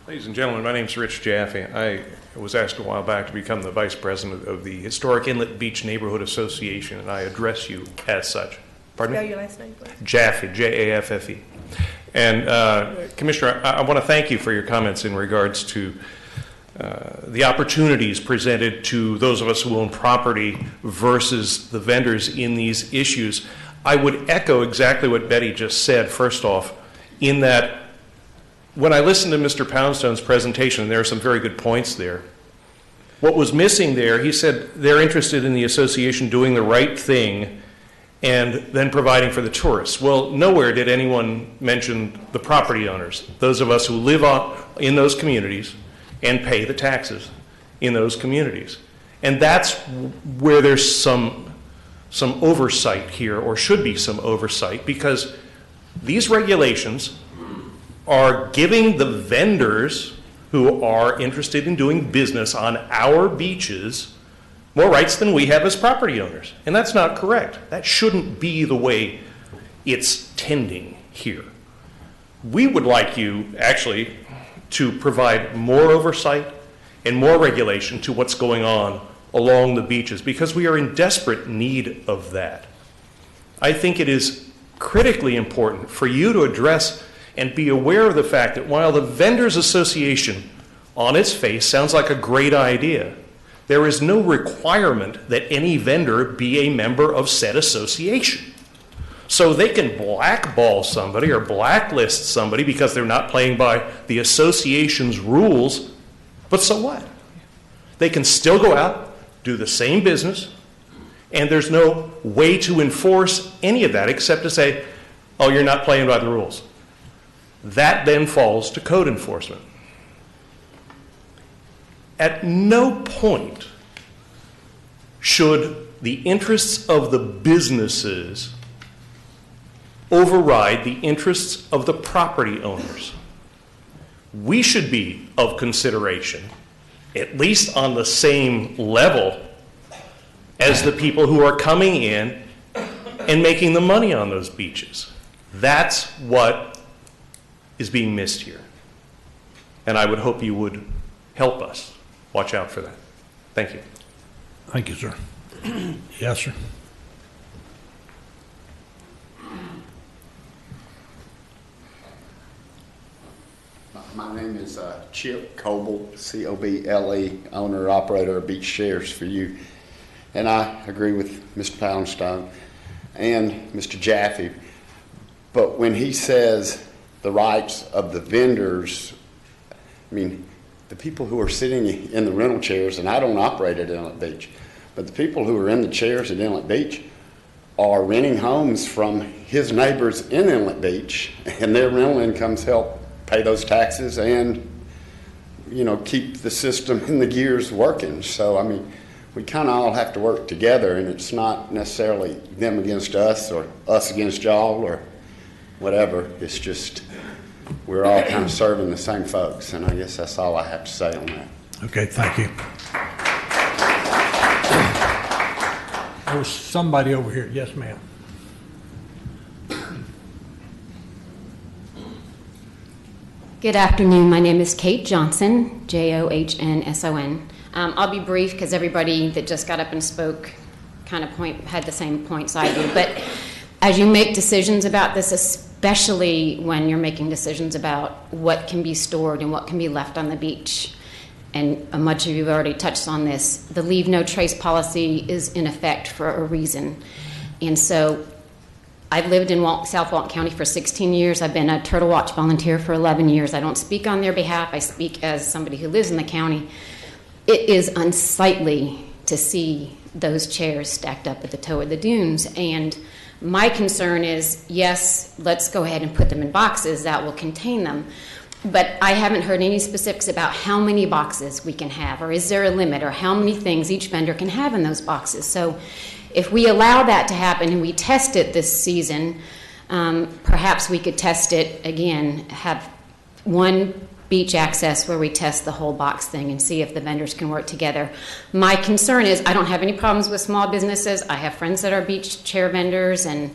Ladies and gentlemen, my name's Rich Jaffe. I was asked a while back to become the vice president of the Historic Inlet Beach Neighborhood Association, and I address you as such. Pardon me? Spell your last name, please. Jaffe, Jaffe. And Commissioner, I want to thank you for your comments in regards to the opportunities presented to those of us who own property versus the vendors in these issues. I would echo exactly what Betty just said, first off, in that when I listened to Mr. Poundstone's presentation, there are some very good points there. What was missing there, he said they're interested in the association doing the right thing and then providing for the tourists. Well, nowhere did anyone mention the property owners, those of us who live in those communities and pay the taxes in those communities. And that's where there's some oversight here, or should be some oversight, because these regulations are giving the vendors who are interested in doing business on our beaches more rights than we have as property owners. And that's not correct. That shouldn't be the way it's tending here. We would like you actually to provide more oversight and more regulation to what's going on along the beaches because we are in desperate need of that. I think it is critically important for you to address and be aware of the fact that while the Vendors Association on its face sounds like a great idea, there is no requirement that any vendor be a member of said association. So they can blackball somebody or blacklist somebody because they're not playing by the association's rules, but so what? They can still go out, do the same business, and there's no way to enforce any of that except to say, oh, you're not playing by the rules. That then falls to code enforcement. At no point should the interests of the businesses override the interests of the property owners. We should be of consideration, at least on the same level as the people who are coming in and making the money on those beaches. That's what is being missed here. And I would hope you would help us watch out for that. Thank you. Thank you, sir. Yes, sir. My name is Chip Coble, C-O-B-L-E, owner operator of Beach Chairs for You. And I agree with Mr. Poundstone and Mr. Jaffe. But when he says the rights of the vendors, I mean, the people who are sitting in the rental chairs, and I don't operate at Inlet Beach, but the people who are in the chairs at Inlet Beach are renting homes from his neighbors in Inlet Beach, and their rental incomes help pay those taxes and, you know, keep the system and the gears working. So, I mean, we kind of all have to work together, and it's not necessarily them against us or us against y'all or whatever. It's just we're all kind of serving the same folks, and I guess that's all I have to say on that. Okay, thank you. There was somebody over here. Yes, ma'am. Good afternoon. My name is Kate Johnson, Johnsson. I'll be brief because everybody that just got up and spoke kind of had the same points I do. But as you make decisions about this, especially when you're making decisions about what can be stored and what can be left on the beach, and much of you have already touched on this, the leave no trace policy is in effect for a reason. And so I've lived in South Walton County for 16 years. I've been a Turtle Watch volunteer for 11 years. I don't speak on their behalf. I speak as somebody who lives in the county. It is unsightly to see those chairs stacked up at the toe of the dunes. And my concern is, yes, let's go ahead and put them in boxes that will contain them. But I haven't heard any specifics about how many boxes we can have, or is there a limit, or how many things each vendor can have in those boxes. So if we allow that to happen and we test it this season, perhaps we could test it again, have one beach access where we test the whole box thing and see if the vendors can work together. My concern is I don't have any problems with small businesses. I have friends that are beach chair vendors and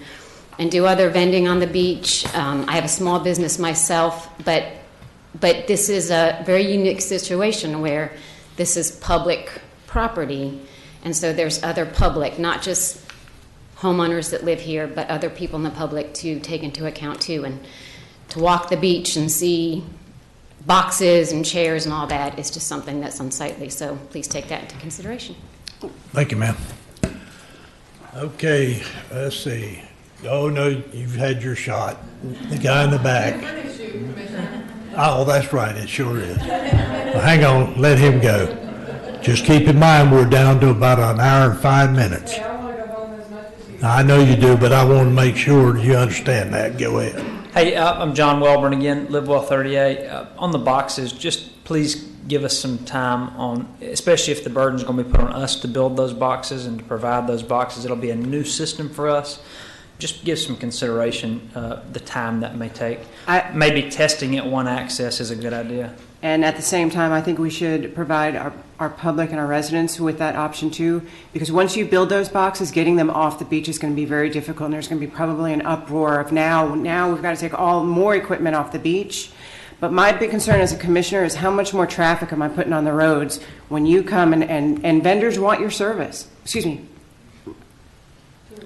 do other vending on the beach. I have a small business myself, but this is a very unique situation where this is public property, and so there's other public, not just homeowners that live here, but other people in the public to take into account too. And to walk the beach and see boxes and chairs and all that is just something that's unsightly. So please take that into consideration. Thank you, ma'am. Okay, let's see. Oh, no, you've had your shot. The guy in the back. Oh, that's right, it sure is. Well, hang on, let him go. Just keep in mind, we're down to about an hour and 5 minutes. I know you do, but I want to make sure you understand that. Go ahead. Hey, I'm John Welborn again, Livewell 38. On the boxes, just please give us some time on, especially if the burden's going to be put on us to build those boxes and to provide those boxes. It'll be a new system for us. Just give some consideration the time that may take. Maybe testing it one access is a good idea. And at the same time, I think we should provide our public and our residents with that option too, because once you build those boxes, getting them off the beach is going to be very difficult, and there's going to be probably an uproar of now we've got to take all more equipment off the beach. But my big concern as a commissioner is how much more traffic am I putting on the roads when you come and vendors want your service? Excuse me.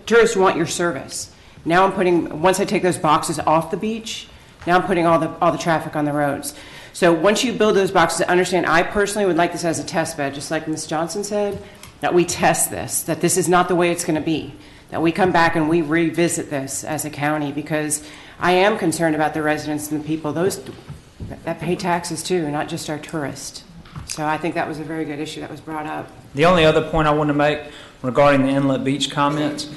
Tourists want your service. Now once I take those boxes off the beach, now I'm putting all the traffic on the roads. So once you build those boxes, understand, I personally would like this as a test bed, just like Ms. Johnson said, that we test this, that this is not the way it's going to be, that we come back and we revisit this as a county, because I am concerned about the residents and the people that pay taxes too, not just our tourists. So I think that was a very good issue that was brought up. The only other point I want to make regarding the Inlet Beach comments,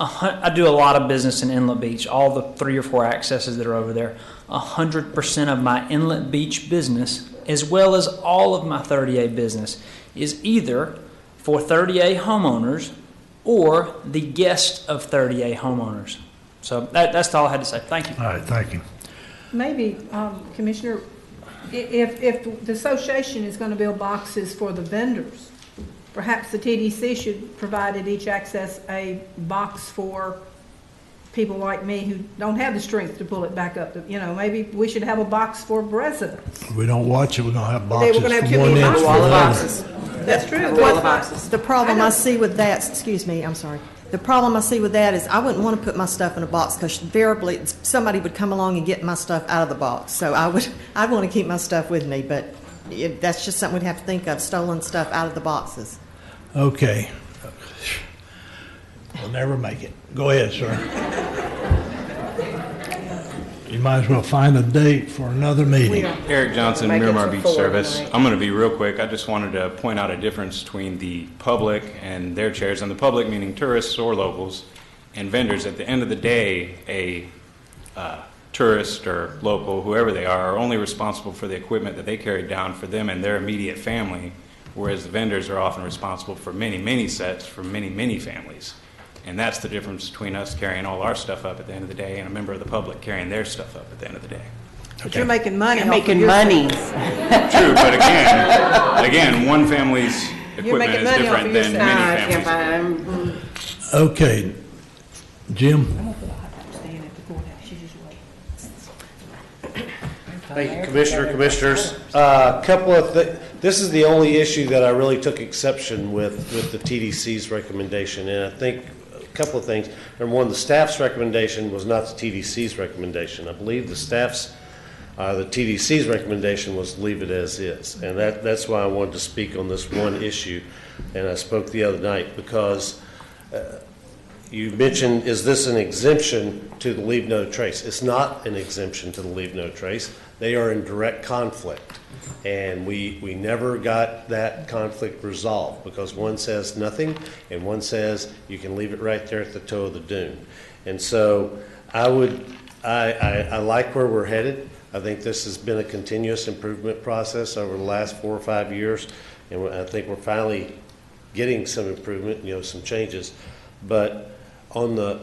I do a lot of business in Inlet Beach, all the 3 or 4 accesses that are over there. 100% of my Inlet Beach business, as well as all of my 30A business, is either for 30A homeowners or the guests of 30A homeowners. So that's all I had to say. Thank you. All right, thank you. Maybe, Commissioner, if the association is going to build boxes for the vendors, perhaps the TDC should provide at each access a box for people like me who don't have the strength to pull it back up. Maybe we should have a box for residents. If we don't watch it, we're going to have boxes We're going to have too from many one end to the boxes. other. That's true. The problem I see with that, excuse me, I'm sorry. The problem I see with that is I wouldn't want to put my stuff in a box because invariably somebody would come along and get my stuff out of the box. So I'd want to keep my stuff with me, but that's just something we'd have to think of, stolen stuff out of the boxes. Okay. We'll never make it. Go ahead, sir. You might as well find a date for another meeting. Eric Johnson, Miramar Beach Service. I'm going to be real quick. I just wanted to point out a difference between the public and their chairs, and the public meaning tourists or locals, and vendors. At the end of the day, a tourist or local, whoever they are only responsible for the equipment that they carry down for them and their immediate family, whereas the vendors are often responsible for many, many sets for many, many families. And that's the difference between us carrying all our stuff up at the end of the day and a member of the public carrying their stuff up at the end of the day. But you're making money. You're making money. True, but again, one family's equipment is different than many families. Okay. Jim? Thank you, Commissioners. This is the only issue that I really took exception with the TDC's recommendation, and I think a couple of things. Number one, the staff's recommendation was not the TDC's recommendation. I believe the TDC's recommendation was leave it as is, and that's why I wanted to speak on this one issue, and I spoke the other night because you mentioned, is this an exemption to the leave no trace? It's not an exemption to the leave no trace. They are in direct conflict, and we never got that conflict resolved because one says nothing and one says you can leave it right there at the toe of the dune. And so I like where we're headed. I think this has been a continuous improvement process over the last 4 or 5 years, and I think we're finally getting some improvement, some changes. But on the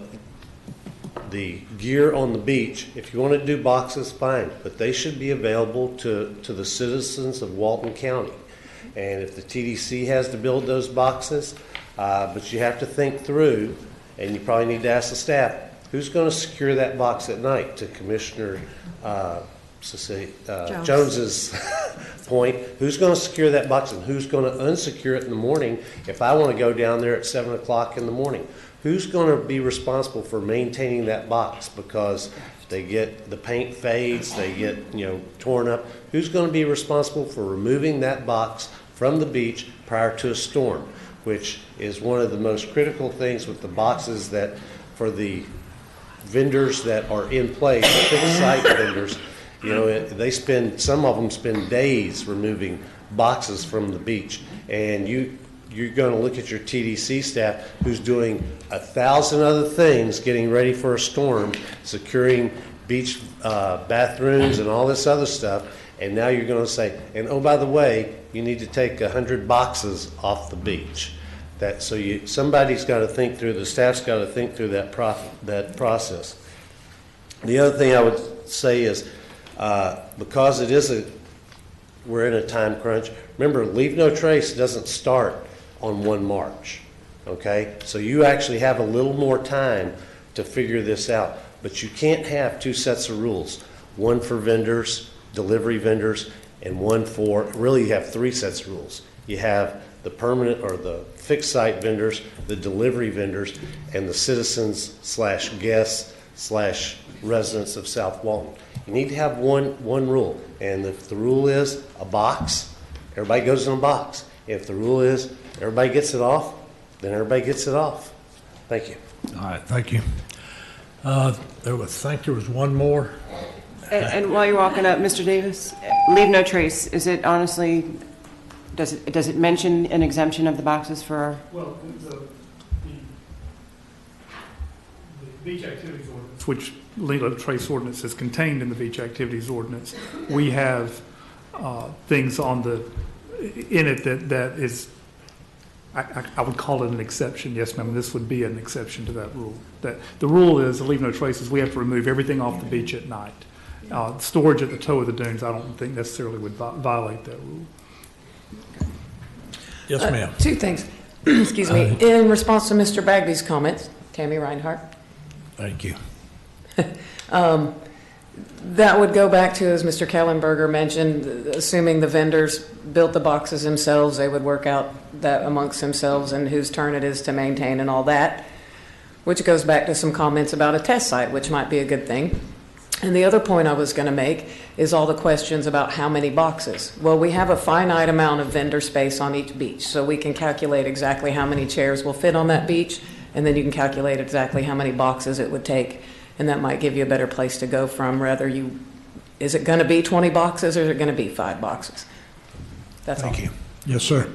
gear on the beach, if you want to do boxes, fine, but they should be available to the citizens of Walton County. And if the TDC has to build those boxes, but you have to think through, and you probably need to ask the staff, who's going to secure that box at night? To Commissioner Jones's point, who's going to secure that box and who's going to unsecure it in the morning if I want to go down there at 7 o'clock in the morning? Who's going to be responsible for maintaining that box because the paint fades, they get torn up? Who's going to be responsible for removing that box from the beach prior to a storm, which is one of the most critical things with the boxes that for the vendors that are in place, fixed site vendors, some of them spend days removing boxes from the beach, and you're going to look at your TDC staff who's doing 1,000 other things, getting ready for a storm, securing beach bathrooms and all this other stuff, and now you're going to say, and oh, by the way, you need to take 100 boxes off the beach. Somebody's got to think through, the staff's got to think through that process. The other thing I would say is, because we're in a time crunch, remember, leave no trace doesn't start on 1 March, okay? So you actually have a little more time to figure this out, but you can't have 2 sets of rules, one for vendors delivery vendors, and one for, really you have three sets of rules. You have the permanent or the fixed site vendors, the delivery vendors, and the citizens/guests/residents of South Walton. You need to have one rule, and if the rule is a box, everybody goes in a box. If the rule is everybody gets it off, then everybody gets it off. Thank you. All right, thank you. I think there was one more. And while you're walking up, Mr. Davis, leave no trace. Is it honestly, does it mention an exemption of the boxes for? Well, the beach activities ordinance, which leave no trace ordinance is contained in the beach activities ordinance, we have things in it that is, I would call it an exception. Yes, ma'am. This would be an exception to that rule. That the rule is, leave no traces. We have to remove everything off the beach at night. Storage at the toe of the dunes, I don't think necessarily would violate that rule. Yes, ma'am. Two things. Excuse me. In response to Mr. Bagby's comments, Tammy Reinhardt. Thank you. That would go back to, as Mr. Kellenberger mentioned, assuming the vendors built the boxes themselves, they would work out that amongst themselves and whose turn it is to maintain and all that, which goes back to some comments about a test site, which might be a good thing. And the other point I was going to make is all the questions about how many boxes. Well, we have a finite amount of vendor space on each beach, so we can calculate exactly how many chairs will fit on that beach, and then you can calculate exactly how many boxes it would take. And that might give you a better place to go from, is it going to be 20 boxes or is it going to be 5 boxes? That's all. Thank you. Yes, sir.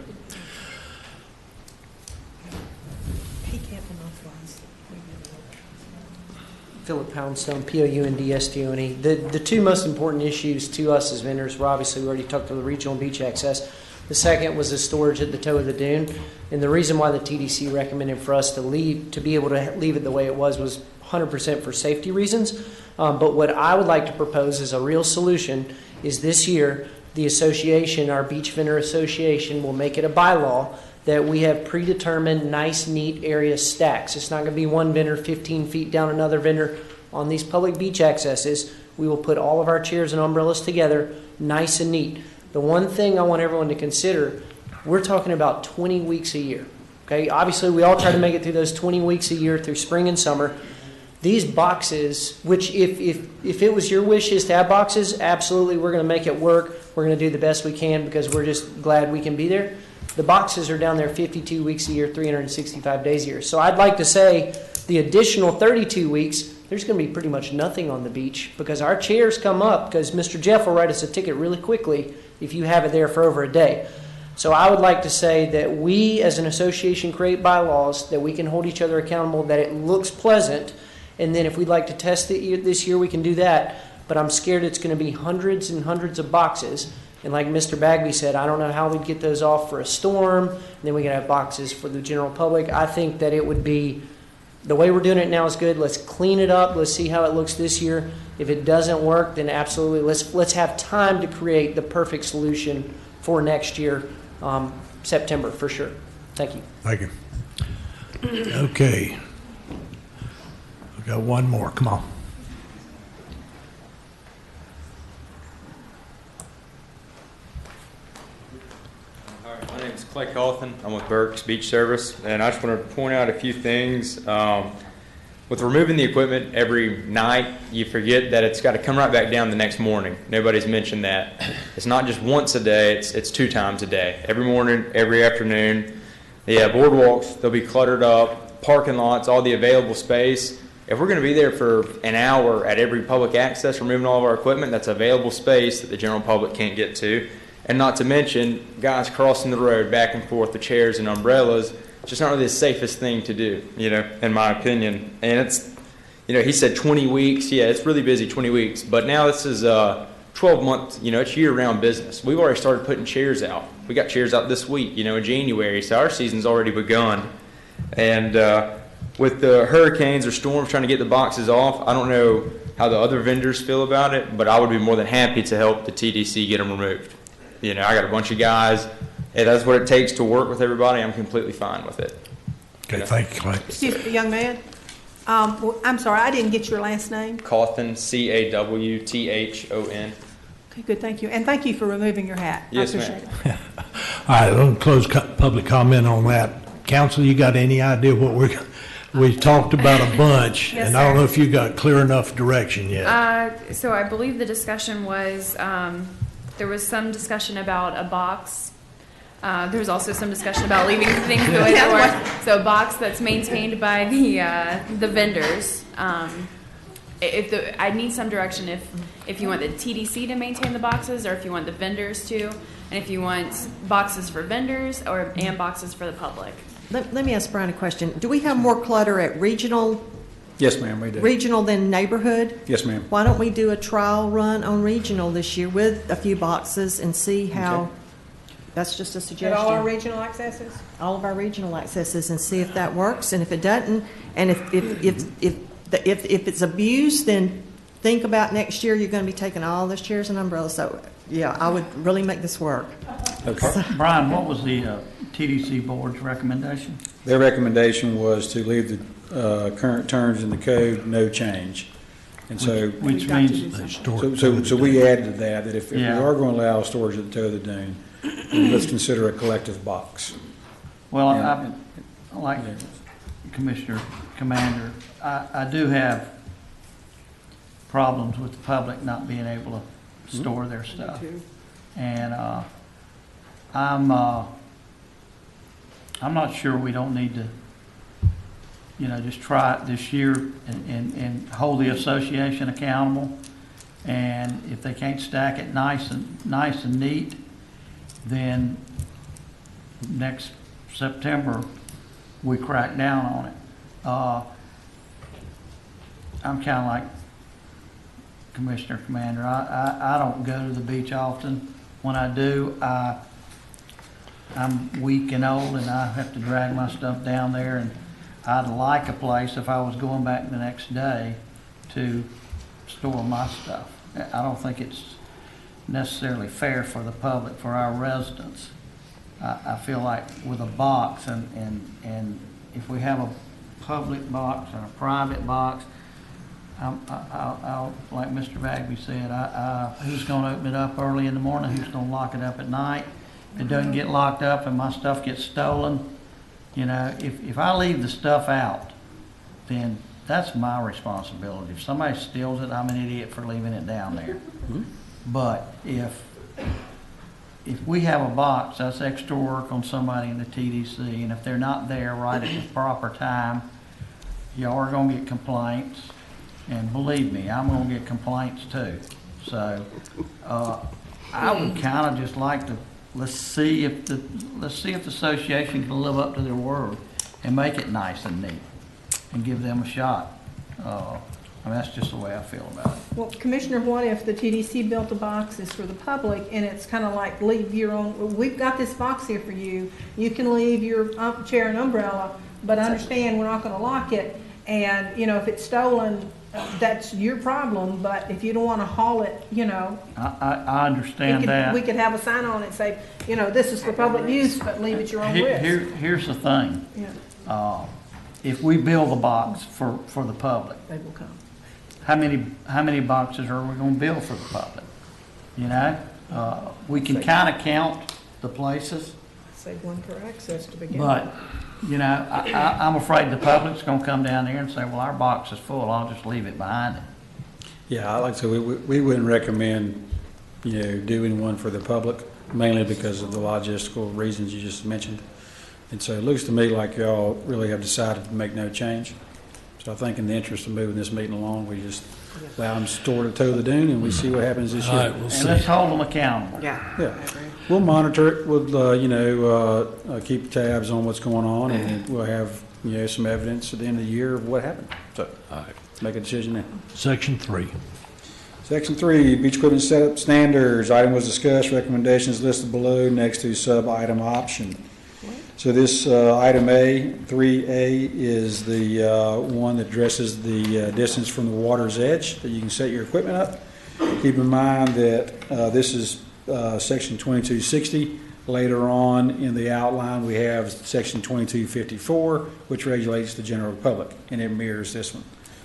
Philip Poundstone, Poundstone. The two most important issues to us as vendors were obviously we already talked about the regional beach access. The second was the storage at the toe of the dune. And the reason why the TDC recommended for us to be able to leave it the way it was 100% for safety reasons. But what I would like to propose as a real solution is this year, the association, our Beach Vendor Association, will make it a bylaw that we have predetermined nice, neat area stacks. It's not going to be one vendor 15 feet down another vendor. On these public beach accesses, we will put all of our chairs and umbrellas together, nice and neat. The one thing I want everyone to consider, we're talking about 20 weeks a year. Okay, obviously we all try to make it through those 20 weeks a year through spring and summer. These boxes, which if it was your wish is to have boxes, absolutely we're going to make it work. We're going to do the best we can because we're just glad we can be there. The boxes are down there 52 weeks a year, 365 days a year. So I'd like to say the additional 32 weeks, there's going to be pretty much nothing on the beach because our chairs come up because Mr. Jeff will write us a ticket really quickly if you have it there for over a day. So I would like to say that we as an association create bylaws that we can hold each other accountable, that it looks pleasant, and then if we'd like to test it this year, we can do that. But I'm scared it's going to be hundreds and hundreds of boxes. And like Mr. Bagby said, I don't know how we'd get those off for a storm. And then we can have boxes for the general public. I think that it would be, the way we're doing it now is good. Let's clean it up. Let's see how it looks this year. If it doesn't work, then absolutely let's have time to create the perfect solution for next year, September for sure. Thank you. Thank you. Okay. We got one more. Come on. My name is Clay Cawthon. I'm with Burke's Beach Service, and I just want to point out a few things. With removing the equipment every night, you forget that it's got to come right back down the next morning. Nobody's mentioned that. It's not just once a day, it's 2 times a day. Every morning, every afternoon. Yeah, boardwalks, they'll be cluttered up, parking lots, all the available space. If we're going to be there for an hour at every public access, removing all of our equipment, that's available space that the general public can't get to. And not to mention, guys crossing the road back and forth, the chairs and umbrellas, it's just not really the safest thing to do, in my opinion. And it's, he said 20 weeks. Yeah, it's really busy, 20 weeks. But now this is 12 months, it's year-round business. We've already started putting chairs out. We got chairs out this week, in January. So our season's already begun. And with the hurricanes or storms trying to get the boxes off, I don't know how the other vendors feel about it, but I would be more than happy to help the TDC get them removed. I got a bunch of guys. If that's what it takes to work with everybody, I'm completely fine with it. Okay, thank you, Clay. Excuse me, young man. I'm sorry, I didn't get your last name. Cawthon, Cawthon. Okay, good, thank you. And thank you for removing your hat. Yes, I appreciate ma'am. it. All right, let me close public comment on that. Council, you got any idea what we talked about a bunch, Yes, and I don't sir. know if you got clear enough direction yet. So I believe the discussion was, there was some discussion about a box. There was also some discussion about leaving things the way they were. So a box that's maintained by the vendors. I need some direction if you want the TDC to maintain the boxes, or if you want the vendors to, and if you want boxes for vendors and boxes for the public. Let me ask Brian a question. Do we have more clutter at regional Yes, ma'am, we do. regional than neighborhood? Yes, ma'am. Why don't we do a trial run on regional this year with a few boxes and see how, Okay. that's just a At suggestion. all our regional accesses? All of our regional accesses and see if that works, and if it doesn't, and if it's abused, then think about next year, you're gonna be taking all those chairs and umbrellas. So, yeah, I would really make this work. Okay. Brian, what was the TDC board's recommendation? Their recommendation was to leave the current terms in the code, no change. And so, Which means, so we added to that if we Yeah. are going to allow storage at the toe of the dune, then let's consider a collective box. well, And- I like Commander, I do have problems with the public not being able to store their stuff. And I'm not sure we don't need to, just try it this year and hold the association accountable. And if they can't stack it nice and neat, then next September, we crack down on it. I'm kind of like Commander. I don't go to the beach often. When I do, I'm weak and old, and I have to drag my stuff down there. And I'd like a place, if I was going back the next day, to store my stuff. I don't think it's necessarily fair for the public, for our residents. I feel like with a box, and if we have a public box and a private box, I'll like Mr. Bagby said, who's going to open it up early in the morning? Who's going to lock it up at night? If it doesn't get locked up and my stuff gets stolen, if I leave the stuff out, then that's my responsibility. If somebody steals it, I'm an idiot for leaving it down there. But if we have a box, that's extra work on somebody in the TDC, and if they're not there right at the proper time, y'all are going to get complaints. And believe me, I'm going to get complaints too. So I would kind of just like to let's see if the association can live up to their word and make it nice and neat and give them a shot. That's just the way I feel about it. Well, Commissioner, what if the TDC built a boxes for the public, and it's kind of like leave your own, we've got this box here for you. You can leave your chair and umbrella, but understand we're not going to lock it. And, if it's stolen, that's your problem, but if you don't want to haul it, I understand that. We could have a sign on it say, this is for public use, but leave at your own risk. Here's the thing. Yeah. If we build a box for the public, They will come. how many boxes are we going to build for the public? We can kind of count the places, Say one per access to begin but with. I'm afraid the public's going to come down there and say, well, our box is full, I'll just leave it behind it. Yeah, I like to say, we wouldn't recommend, doing one for the public, mainly because of the logistical reasons you just mentioned. And so it looks to me like y'all really have decided to make no change. So I think in the interest of moving this meeting along, we just allow them to store the toe of the dune, and we see what happens this year. All right, we'll see. Let's hold them accountable. Yeah. We'll monitor it. We'll, keep tabs on what's going on, and we'll have, some evidence at the end of the year of what happened. So, make a decision then. Section 3. Section 3, beach equipment setup standards. Item was discussed. Recommendations listed below next to sub-item option. So this item A, 3A, is the one that addresses the distance from the water's edge that you can set your equipment up. Keep in mind that this is Section 2260. Later on in the outline, we have Section 2254, which regulates the general public, and it mirrors this one.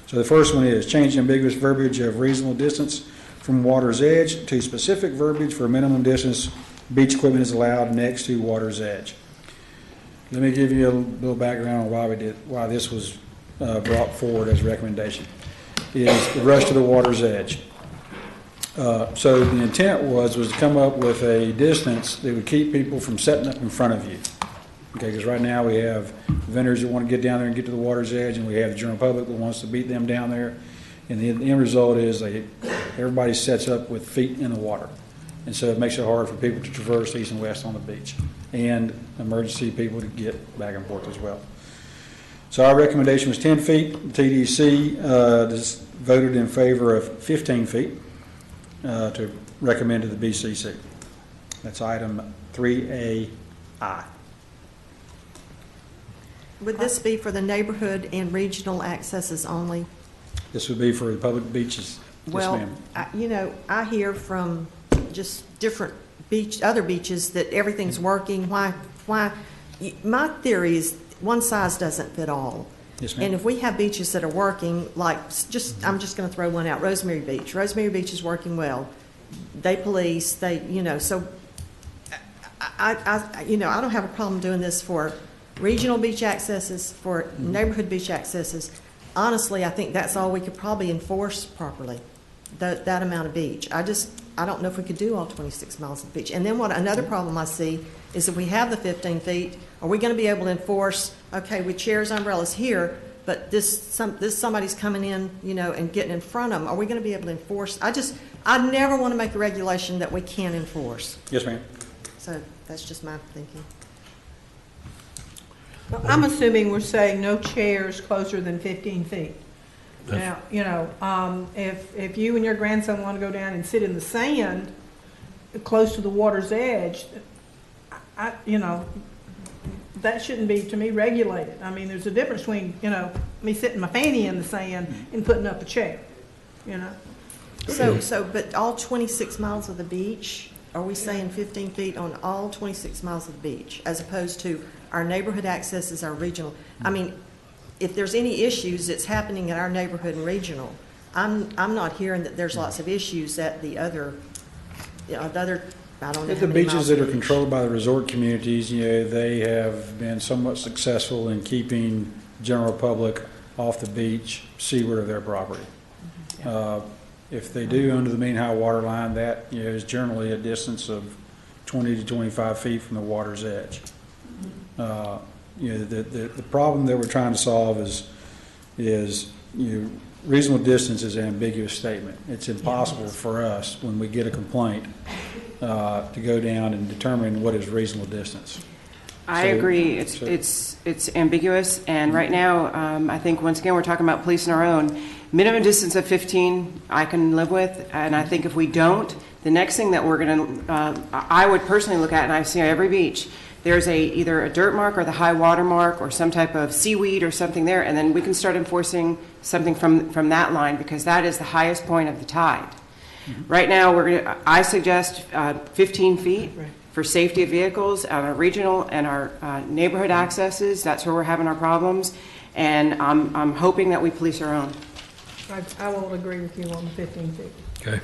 So the first one is change ambiguous verbiage of reasonable distance from water's edge to specific verbiage for a minimum distance beach equipment is allowed next to water's edge. Let me give you a little background on why this was brought forward as a recommendation. Is the rush to the water's edge. So the intent was to come up with a distance that would keep people from setting up in front of you. Okay, because right now we have vendors that want to get down there and get to the water's edge, and we have the general public that wants to beat them down there. And the end result is everybody sets up with feet in the water. And so it makes it hard for people to traverse east and west on the beach, and emergency people to get back and forth as well. So our recommendation was 10 feet. The TDC just voted in favor of 15 feet to recommend to the BCC. That's item 3AI. Would this be for the neighborhood and regional accesses only? This would be for the public beaches. Well, yes, ma'am. I hear from just different other beaches that everything's working. Why? My theory is one size doesn't fit all. Yes, ma'am. And if we have beaches that are working, like I'm just going to throw one out, Rosemary Beach. Rosemary Beach is working well. They police. So I don't have a problem doing this for regional beach accesses, for neighborhood beach accesses. Honestly, I think that's all we could probably enforce properly, that amount of beach. I don't know if we could do all 26 miles of beach. And then another problem I see is if we have the 15 feet, are we going to be able to enforce, okay, with chairs, umbrellas here, but somebody's coming in, and getting in front of them. Are we going to be able to enforce? I never want to make a regulation that we can't enforce. Yes, ma'am. So that's just my thinking. Well, I'm assuming we're saying no chairs closer than 15 feet. Now, if you and your grandson want to go down and sit in the sand close to the water's edge, that shouldn't be, to me, regulated. I mean, there's a difference between, me sitting my fanny in the sand and putting up a chair, But all 26 miles of the beach, are we saying 15 feet on all 26 miles of the beach, as opposed to our neighborhood accesses, our regional? I mean, if there's any issues that's happening in our neighborhood and regional, I'm not hearing that there's lots of issues at the other, I don't know. At the beaches that are controlled by the resort communities, they have been somewhat successful in keeping general public off the beach, seaward of their property. If they do under the mean high water line, that is generally a distance of 20 to 25 feet from the water's edge. The problem that we're trying to solve is reasonable distance is an ambiguous statement. It's impossible for us when we get a complaint to go down and determine what is reasonable distance. I agree. It's ambiguous, and right now, I think once again we're talking about policing our own. Minimum distance of 15, I can live with, and I think if we don't, the next thing that we're going to, I would personally look at, and I see on every beach, there's either a dirt mark or the high water mark or some type of seaweed or something there, and then we can start enforcing something from that line, because that is the highest point of the tide. Right now, I suggest 15 feet. Right. For safety of vehicles on our regional and our neighborhood accesses. That's where we're having our problems, and I'm hoping that we police our own. I won't agree with you on the 15 feet. Okay.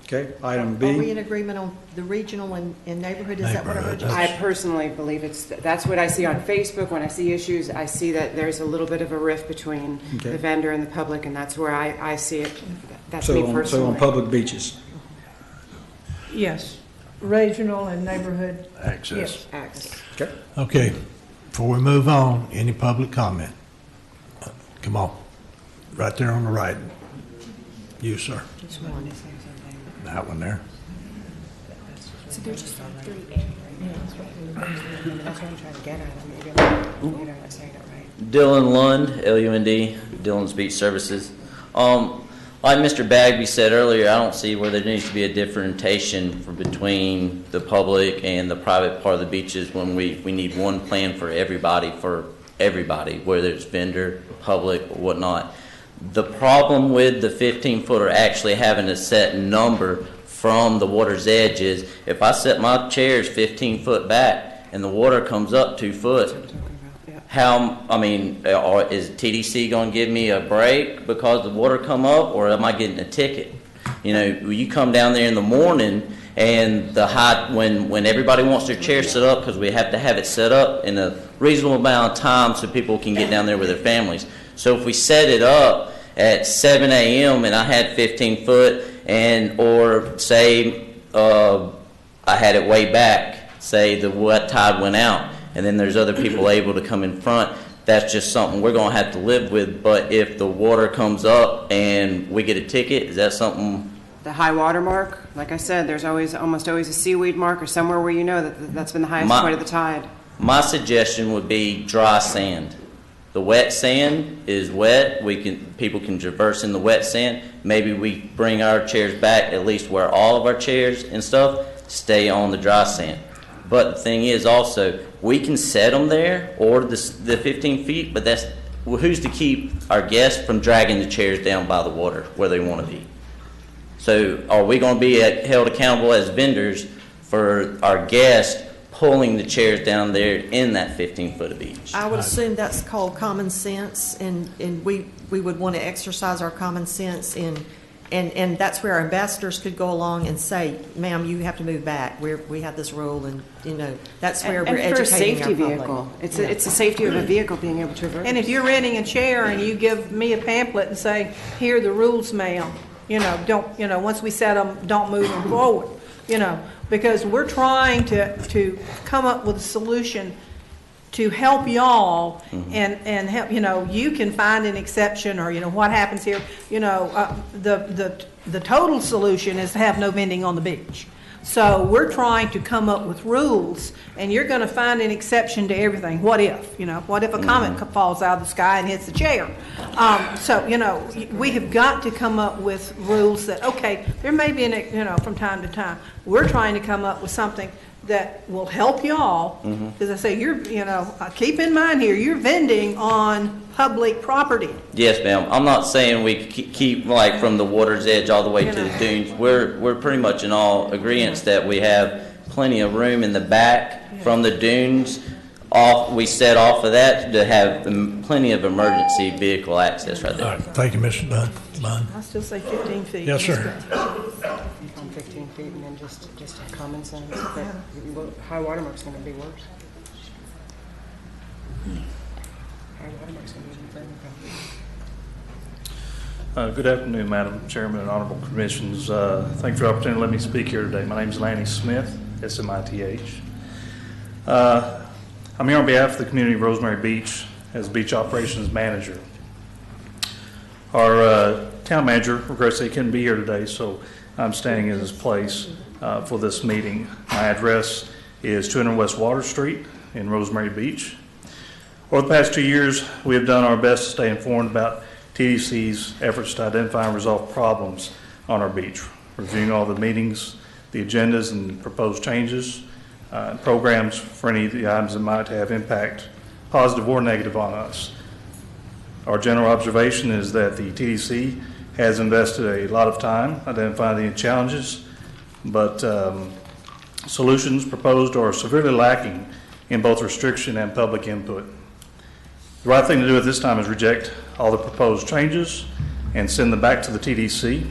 Okay, item B. Are we in agreement on the regional and neighborhood? Is that what I heard you say? I personally believe that's what I see on Facebook. When I see issues, I see that there's a little bit of a rift between the vendor and the public, and that's where I see it. That's me personally. So on public beaches? Yes. Regional and neighborhood access. Yes. Access. Okay. Okay, before we move on, any public comment? Come on, right there on the right. You, sir. Just one. That one there. So they're just on 3A. That's what I'm trying to get at. Maybe I'm not saying it right. Dylan Lund, L-U-N-D, Dylan's Beach Services. Like Mr. Bagby said earlier, I don't see where there needs to be a differentiation between the public and the private part of the beaches when we need one plan for everybody, whether it's vendor, public, or whatnot. The problem with the 15-footer actually having a set number from the water's edge is if I set my chairs 15 foot back and the water comes up 2 foot, Is TDC going to give me a break because the water come up, or am I getting a ticket? You know, you come down there in the morning and when everybody wants their chair set up, because we have to have it set up in a reasonable amount of time so people can get down there with their families. So if we set it up at 7 a.m. and I had 15 foot, or say I had it way back, say the wet tide went out, and then there's other people able to come in front, that's just something we're going to have to live with. But if the water comes up and we get a ticket, is that something? The high water mark, like I said, there's almost always a seaweed mark or somewhere where you know that's been the highest point of the tide. My suggestion would be dry sand. The wet sand is wet. People can traverse in the wet sand. Maybe we bring our chairs back, at least where all of our chairs and stuff stay on the dry sand. But the thing is also, we can set them there, or the 15 feet, but who's to keep our guests from dragging the chairs down by the water where they want to be? So are we going to be held accountable as vendors for our guests pulling the chairs down there in that 15 foot of each? I would assume that's called common sense, and we would want to exercise our common sense and that's where our ambassadors could go along and say, ma'am, you have to move back. We have this rule, and that's where we're educating our public. And for a safety vehicle, it's the safety of a vehicle being able to traverse. And if you're renting a chair and you give me a pamphlet and say, here are the rules, ma'am, once we set them, don't move them forward, because we're trying to come up with a solution to help y'all and help, you can find an exception, or, what happens here, the total solution is to have no vending on the beach. So we're trying to come up with rules, and you're going to find an exception to everything. What if, what if a comet falls out of the sky and hits the chair? We have got to come up with rules that, okay, there may be from time to time. We're trying to come up with something that will help y'all, because I say, keep in mind here, you're vending on public property. Yes, ma'am. I'm not saying we keep like from the water's edge all the way to the dunes. We're pretty much in all agreement that we have plenty of room in the back from the dunes. We set off of that to have plenty of emergency vehicle access right there. All right. Thank you, Mr. Dunn. I still say 15 feet. Yes, sir. 15 feet and then just common sense. But high water mark's going to be worse. High water mark's going to be very bad. Good afternoon, Madam Chairman and Honorable Commissions. Thanks for the opportunity to let me speak here today. My name is Lanny Smith, SMITH. I'm here on behalf of the community of Rosemary Beach as Beach Operations Manager. Our town manager regrets that he couldn't be here today, so I'm standing in his place for this meeting. My address is 200 West Water Street in Rosemary Beach. Over the past 2 years, we have done our best to stay informed about TDC's efforts to identify and resolve problems on our beach, reviewing all the meetings, the agendas, and proposed changes, programs for any of the items that might have impact, positive or negative, on us. Our general observation is that the TDC has invested a lot of time identifying the challenges, but solutions proposed are severely lacking in both restriction and public input. The right thing to do at this time is reject all the proposed changes and send them back to the TDC.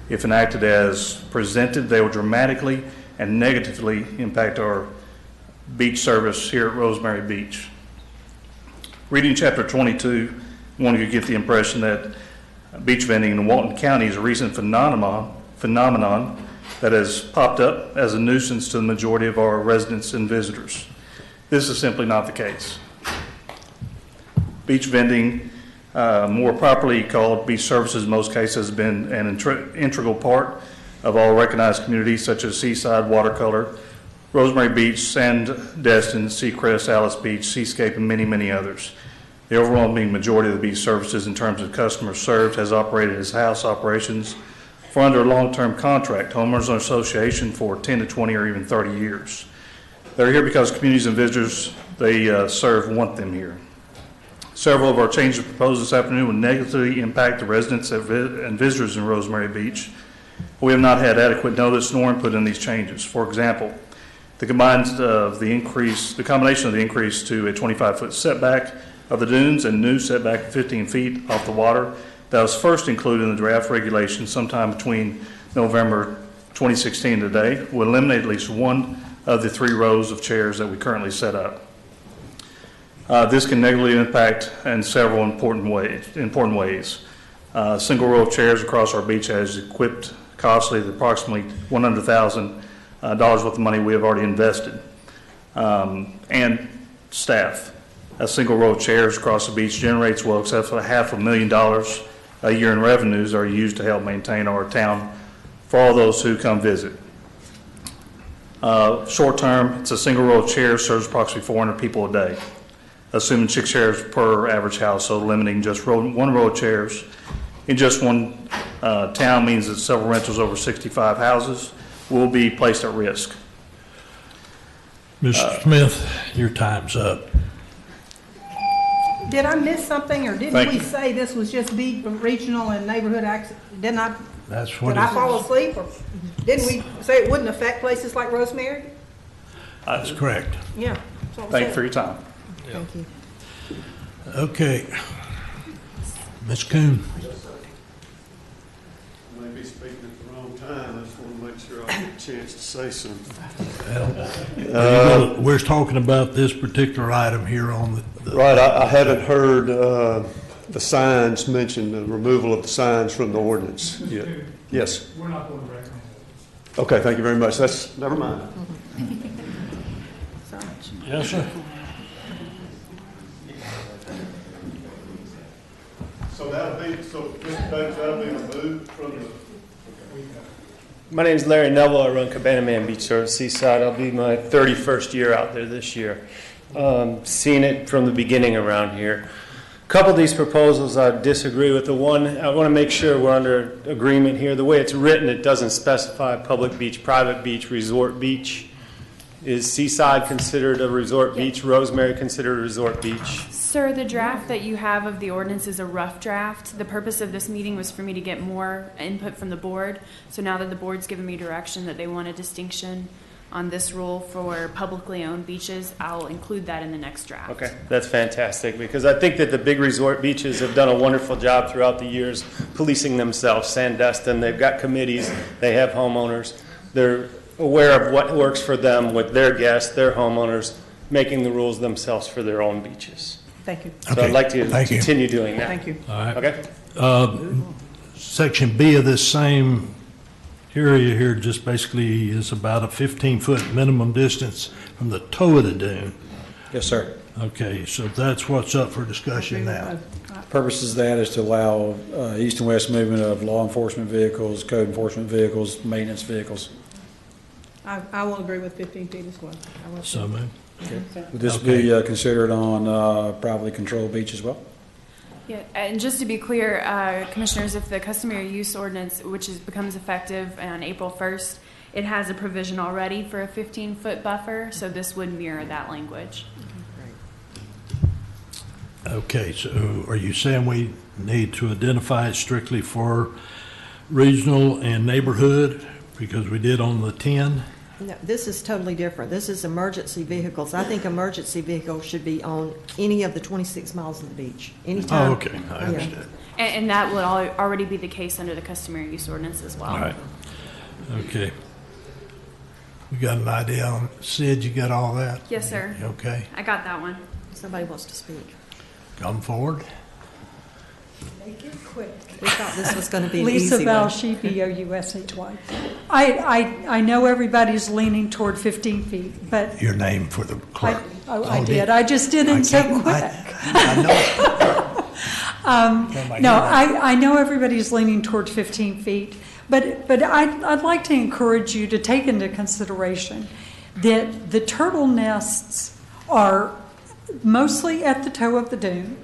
If enacted as presented, they will dramatically and negatively impact our beach service here at Rosemary Beach. Reading chapter 22, one could get the impression that beach vending in Walton County is a recent phenomenon that has popped up as a nuisance to the majority of our residents and visitors. This is simply not the case. Beach vending, more properly called beach services in most cases, has been an integral part of all recognized communities such as Seaside, Watercolor, Rosemary Beach, Sandestin, Seacrest, Alice Beach, Seascape, and many, many others. The overwhelming majority of the beach services in terms of customers served has operated as house operations for under a long-term contract, homeowners association for 10 to 20 or even 30 years. They're here because communities and visitors they serve want them here. Several of our changes proposed this afternoon will negatively impact the residents and visitors in Rosemary Beach. We have not had adequate notice nor input in these changes. For example, The combination of the increase to a 25-foot setback of the dunes and new setback of 15 feet off the water that was first included in the draft regulation sometime between November 2016 and today will eliminate at least one of the 3 rows of chairs that we currently set up. This can negatively impact in several important ways. Single row of chairs across our beach has equipped costly at approximately $100,000 worth of money we have already invested. And staff. A single row of chairs across the beach generates well excess of $500,000 a year in revenues are used to help maintain our town for all those who come visit. Short term, it's a single row of chairs serves approximately 400 people a day, assuming 6 chairs per average household, limiting just one row of chairs in just one town means that several rentals over 65 houses will be placed at risk. Mr. Smith, your time's up. Did I miss something, or didn't Thank we you. say this was just be regional and neighborhood access? Did I fall asleep, or didn't we say it wouldn't affect places like Rosemary? That's correct. Yeah. that's what I Thank you said. for your time. Thank you. Okay. Ms. Coon. I may be speaking at the wrong time. I just want to make sure I get a chance to say something. We're talking about this particular item here on the Right, I haven't heard the signs mentioned, the removal of the signs from the ordinance yet. Yes. We're not going to recommend it. Okay, thank you very much. That's, never mind. Yes, sir. So that'll be, Mr. Davis, that'll be removed from the... My name is Larry Neville. I run Cabana Man Beach Service Seaside. I'll be my 31st year out there this year. Seen it from the beginning around here. A couple of these proposals I disagree with. The one, I want to make sure we're under agreement here. The way it's written, it doesn't specify public beach, private beach, resort beach. Is Seaside considered a resort beach? Rosemary considered a resort beach? Sir, the draft that you have of the ordinance is a rough draft. The purpose of this meeting was for me to get more input from the board. So now that the board's given me direction that they want a distinction on this rule for publicly owned beaches, I'll include that in the next draft. Okay, that's fantastic, because I think that the big resort beaches have done a wonderful job throughout the years policing themselves. Sandestin, they've got committees, they have homeowners. They're aware of what works for them with their guests, their homeowners, making the rules themselves for their own beaches. Thank you. So I'd like to continue doing that. Thank you. All right. Okay. Section B of this same area here just basically is about a 15-foot minimum distance from the toe of the dune. Yes, sir. Okay, so that's what's up for discussion now. Purpose of that is to allow east and west movement of law enforcement vehicles, code enforcement vehicles, maintenance vehicles. I will agree with 15 feet as well. I will. So moved. Would this be considered on privately controlled beach as well? Yeah, and just to be clear, Commissioners, if the customary use ordinance, becomes effective on April 1st, it has a provision already for a 15-foot buffer, so this would mirror that language. Okay, so are you saying we need to identify it strictly for regional and neighborhood, because we did on the 10? No, this is totally different. This is emergency vehicles. I think emergency vehicles should be on any of the 26 miles of the beach, anytime. Oh, okay, I understand. And that would already be the case under the customary use ordinance as well. All right, okay. We got an idea on, Sid, you got all that? Yes, sir. Okay, I got that one. Somebody wants to speak. come forward. Make it quick. We thought this was going to be an Lisa easy one. Balshipi, O-U-S-H-Y. I know everybody's leaning toward 15 feet, but Your name for the clerk. I did. I just didn't so quick. I know everybody's leaning toward 15 feet, but I'd like to encourage you to take into consideration that the turtle nests are mostly at the toe of the dune.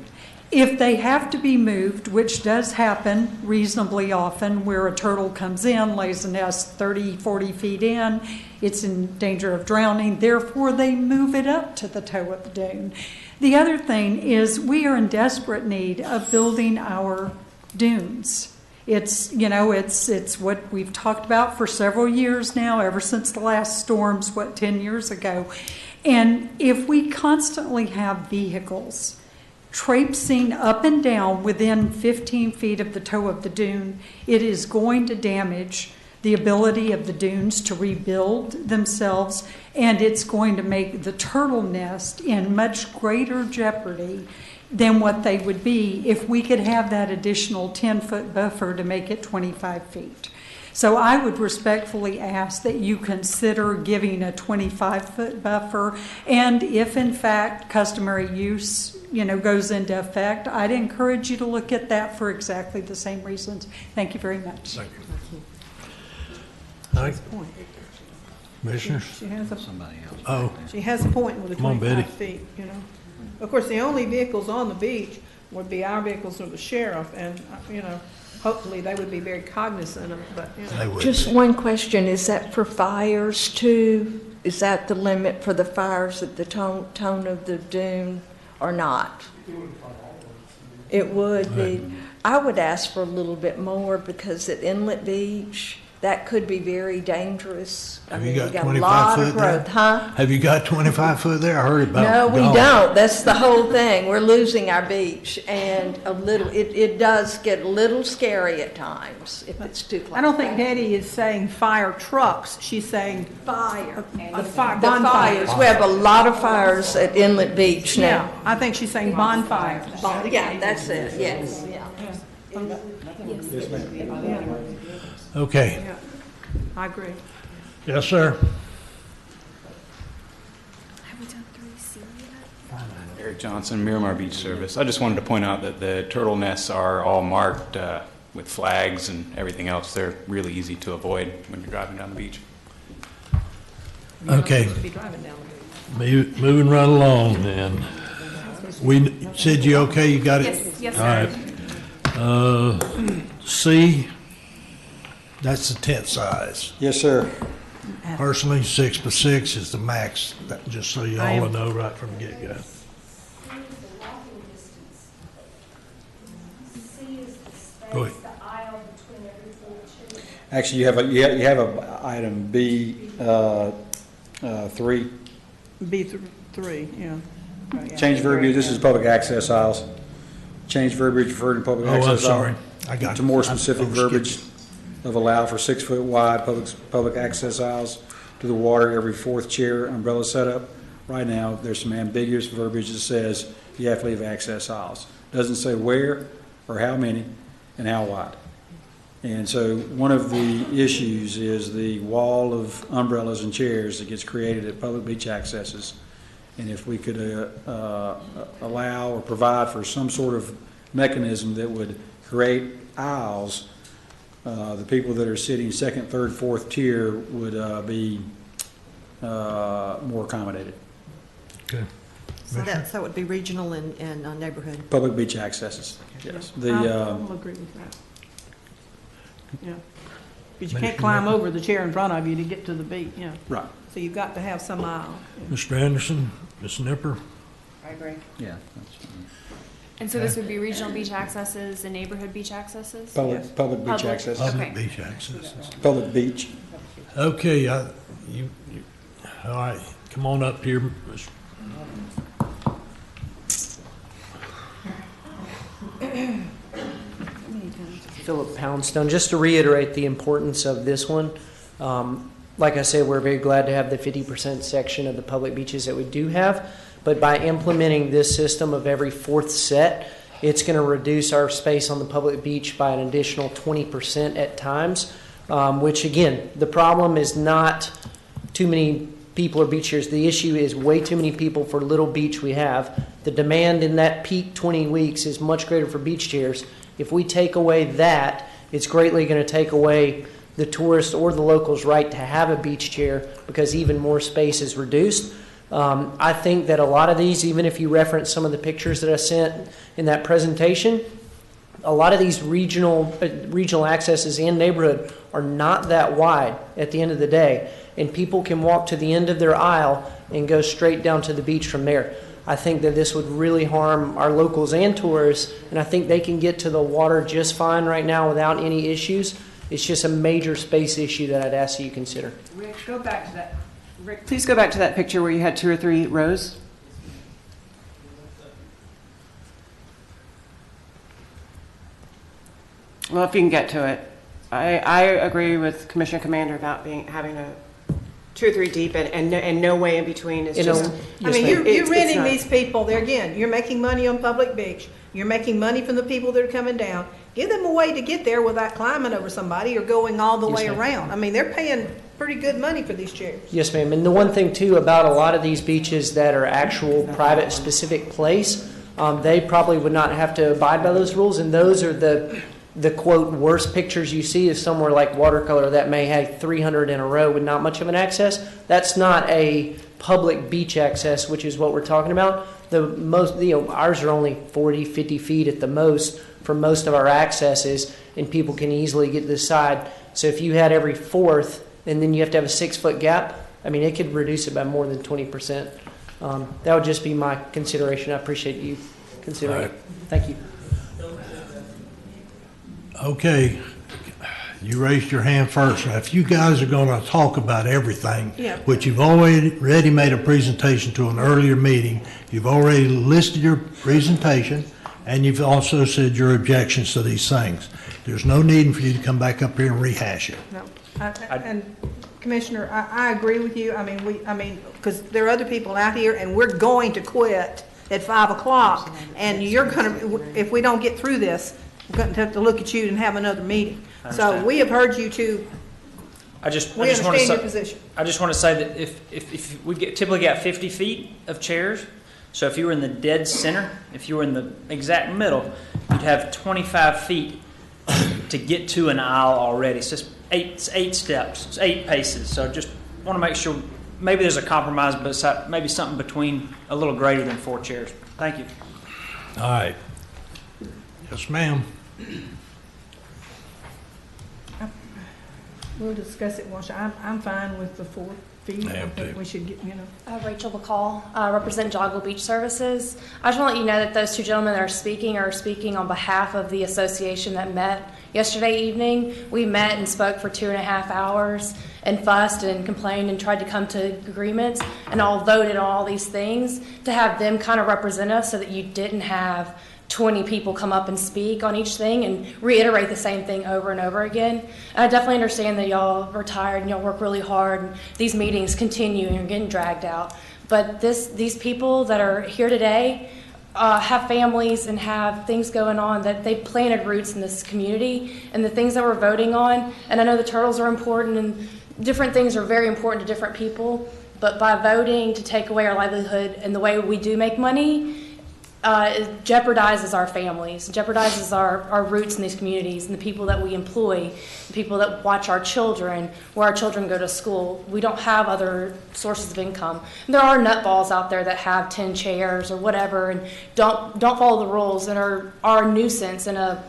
If they have to be moved, which does happen reasonably often, where a turtle comes in, lays a nest 30, 40 feet in, it's in danger of drowning, therefore they move it up to the toe of the dune. The other thing is we are in desperate need of building our dunes. It's, you know, it's what we've talked about for several years now, ever since the last storms, 10 years ago. And if we constantly have vehicles traipsing up and down within 15 feet of the toe of the dune, it is going to damage the ability of the dunes to rebuild themselves, and it's going to make the turtle nest in much greater jeopardy than what they would be if we could have that additional 10-foot buffer to make it 25 feet. So I would respectfully ask that you consider giving a 25-foot buffer, and if in fact customary use, you know, goes into effect, I'd encourage you to look at that for exactly the same reasons. Thank you very much. Thank you. All right. Commissioners? She has a, Oh. she has a point with the Come on, Betty. 25 feet, you know. Of course, the only vehicles on the beach would be our vehicles or the sheriff, and, you know, hopefully they would be very cognizant of it, but, you know. Just one question, is that for fires too? Is that the limit for the fires at the tone of the dune or not? It would be. I would ask for a little bit more because at Inlet Beach, that could be very dangerous. Have you got a 25 lot foot of growth, there? huh? Have you got 25 foot there? I heard about No, we gone. don't. That's the whole thing. We're losing our beach, and it does get a little scary at times if it's too close. I don't think Betty is saying fire trucks, she's saying fire. The fire, The bonfires. fires. We have a lot of fires at Inlet Beach now. Yeah, I think she's saying bonfires. Yeah, that's it, yes. Okay. Yeah, I agree. Yes, sir. Eric Johnson, Miramar Beach Service. I just wanted to point out that the turtle nests are all marked with flags and everything else. They're really easy to avoid when you're driving down the beach. Okay. Moving right along then. We said you okay? You got it? Yes, All right. C, that's the tent size. Yes, sir. Personally, 6x6 is the max, just so you all know right from the get-go. Go ahead. Actually, you have a item B, 3. B3, yeah. Change verbiage, this is public access aisles. Change verbiage referred to public access aisle. sorry. I got To more it. specific I was verbiage of allow for 6-foot wide public access aisles to the water every fourth chair umbrella setup. Right now, there's some ambiguous verbiage that says you have to leave access aisles. Doesn't say where or how many and how wide. And so one of the issues is the wall of umbrellas and chairs that gets created at public beach accesses. And if we could allow or provide for some sort of mechanism that would create aisles, the people that are sitting second, third, fourth tier would be more accommodated. Okay. So that would be regional and neighborhood. Public beach accesses, yes. I'll agree with that. Yeah. Because you can't climb over the chair in front of you to get to the beach, yeah. Right. So you've got to have some aisle. Mr. Anderson, Ms. Nipper? I agree. Yeah. And so this would be regional beach accesses and neighborhood beach accesses? Public beach Public. access. Public Okay. beach accesses. Public beach. Okay, all right, come on up here. Philip Poundstone. Just to reiterate the importance of this one, like I said, we're very glad to have the 50% section of the public beaches that we do have, but by implementing this system of every fourth set, it's going to reduce our space on the public beach by an additional 20% at times, which again, the problem is not too many people or beach chairs. The issue is way too many people for little beach we have. The demand in that peak 20 weeks is much greater for beach chairs. If we take away that, it's greatly going to take away the tourist or the locals' right to have a beach chair because even more space is reduced. I think that a lot of these, even if you reference some of the pictures that I sent in that presentation, a lot of these regional accesses in neighborhood are not that wide at the end of the day, and people can walk to the end of their aisle and go straight down to the beach from there. I think that this would really harm our locals and tourists, and I think they can get to the water just fine right now without any issues. It's just a major space issue that I'd ask that you consider. Rick, go back to that. Rick, please go back to that picture where you had 2 or 3 rows. Well, if you can get to it. I agree with Commissioner Commander about having a 2 or 3 deep and no way in between. It's just. I mean, you're renting these people. There again, you're making money on public beach. You're making money from the people that are coming down. Give them a way to get there without climbing over somebody or going all the way around. I mean, they're paying pretty good money for these chairs. Yes, ma'am. And the one thing too about a lot of these beaches that are actual private specific place, they probably would not have to abide by those rules, and those are the quote worst pictures you see is somewhere like Watercolor that may have 300 in a row with not much of an access. That's not a public beach access, which is what we're talking about. The most, ours are only 40, 50 feet at the most for most of our accesses, and people can easily get to the side. So if you had every fourth, and then you have to have a 6-foot gap, I mean, it could reduce it by more than 20%. That would just be my consideration. I appreciate you considering it. Thank you. Okay, you raised your hand first. Now, if you guys are going to talk about everything, which you've already made a presentation to an earlier meeting, you've already listed your presentation, and you've also said your objections to these things. There's no need for you to come back up here and rehash it. No, and Commissioner, I agree with you. I mean, because there are other people out here, and we're going to quit at 5 o'clock, and you're going to, if we don't get through this, we're going to have to look at you and have another meeting. So we have heard you too. I just We want understand to your position. I just want to say that if we typically got 50 feet of chairs, so if you were in the dead center, if you were in the exact middle, you'd have 25 feet to get to an aisle already. It's just eight steps, it's 8 paces. So just want to make sure maybe there's a compromise, but maybe something between a little greater than 4 chairs. Thank you. All right. Yes, ma'am. We'll discuss it once. I'm fine with the 4 feet. I think we should get, Rachel McCall, represent Joggle Beach Services. I just want to let you know that those 2 gentlemen that are speaking on behalf of the association that met yesterday evening. We met and spoke for 2.5 hours and fussed and complained and tried to come to agreements and all voted on all these things to have them kind of represent us so that you didn't have 20 people come up and speak on each thing and reiterate the same thing over and over again. And I definitely understand that y'all are tired and y'all work really hard and these meetings continue and you're getting dragged out. But these people that are here today have families and have things going on that they planted roots in this community and the things that we're voting on. And I know the turtles are important and different things are very important to different people. But by voting to take away our livelihood and the way we do make money, it jeopardizes our families, jeopardizes our roots in these communities and the people that we employ, the people that watch our children, where our children go to school. We don't have other sources of income. And there are nutballs out there that have 10 chairs or whatever and don't follow the rules and are a nuisance and a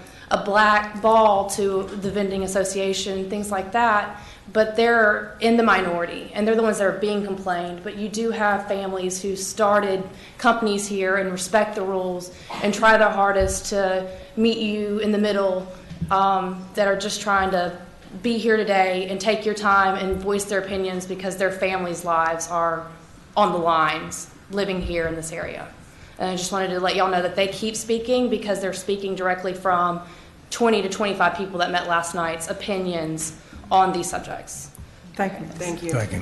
black ball to the vending association, things like that. But they're in the minority, and they're the ones that are being complained. But you do have families who started companies here and respect the rules and try their hardest to meet you in the middle, that are just trying to be here today and take your time and voice their opinions because their families' lives are on the lines living here in this area. And I just wanted to let y'all know that they keep speaking because they're speaking directly from 20 to 25 people that met last night's opinions on these subjects. Thank you. Thank you. Thank you.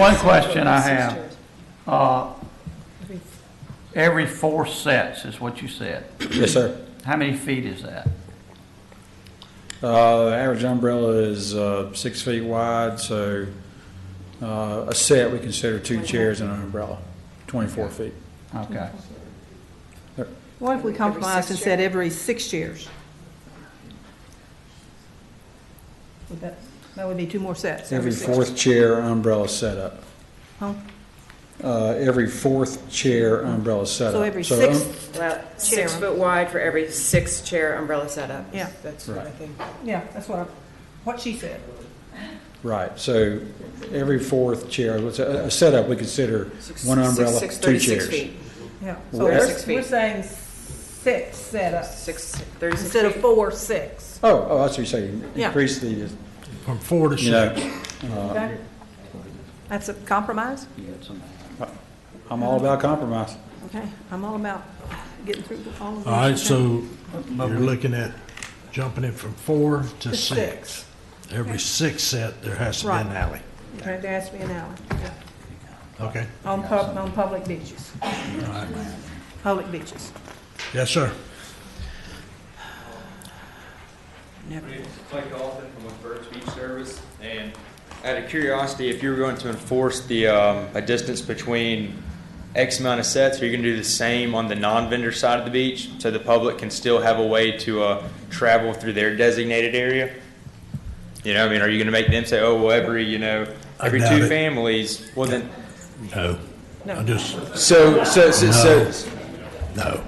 One question I have. Every 4 sets is what you said. Yes, sir. How many feet is that? The average umbrella is 6 feet wide, so a set we consider 2 chairs and an umbrella, 24 feet. Okay. What if we compromised and said every 6 chairs? That would be 2 more sets. Every 6 4th chair umbrella setup. Huh? Every 4th chair umbrella setup. So every 6th Well, 6 foot wide for every 6 chair umbrella setup. Yeah. That's what I think. Yeah, that's what she said. Right, so every fourth chair, what's a setup, we consider one umbrella, two 36 chairs. feet. Yeah, so Well, we're, 36 feet. we're saying 6 setups. 36 Instead of feet. 4, 6. Oh, that's what you're saying, Yeah. increase the, From 4 to you know, 6. Okay? That's a compromise? I'm all about compromise. Okay, I'm all about getting through all of these. All right, Okay. so you're looking at jumping it from 4 to To 6. six. Every 6 set, there has to be Right. an alley. Okay, there has to be an alley. Okay? On public beaches. All right. Public beaches. Yes, sir. Clay Dalton from with Birch Beach Service, and out of curiosity, if you were going to enforce the a distance between X amount of sets, are you going to do the same on the non-vendor side of the beach, so the public can still have a way to travel through their designated area? You know, I mean, are you going to make them say, "Oh, well, every I doubt 2 it. families"? Well, then, No. I just, so. no.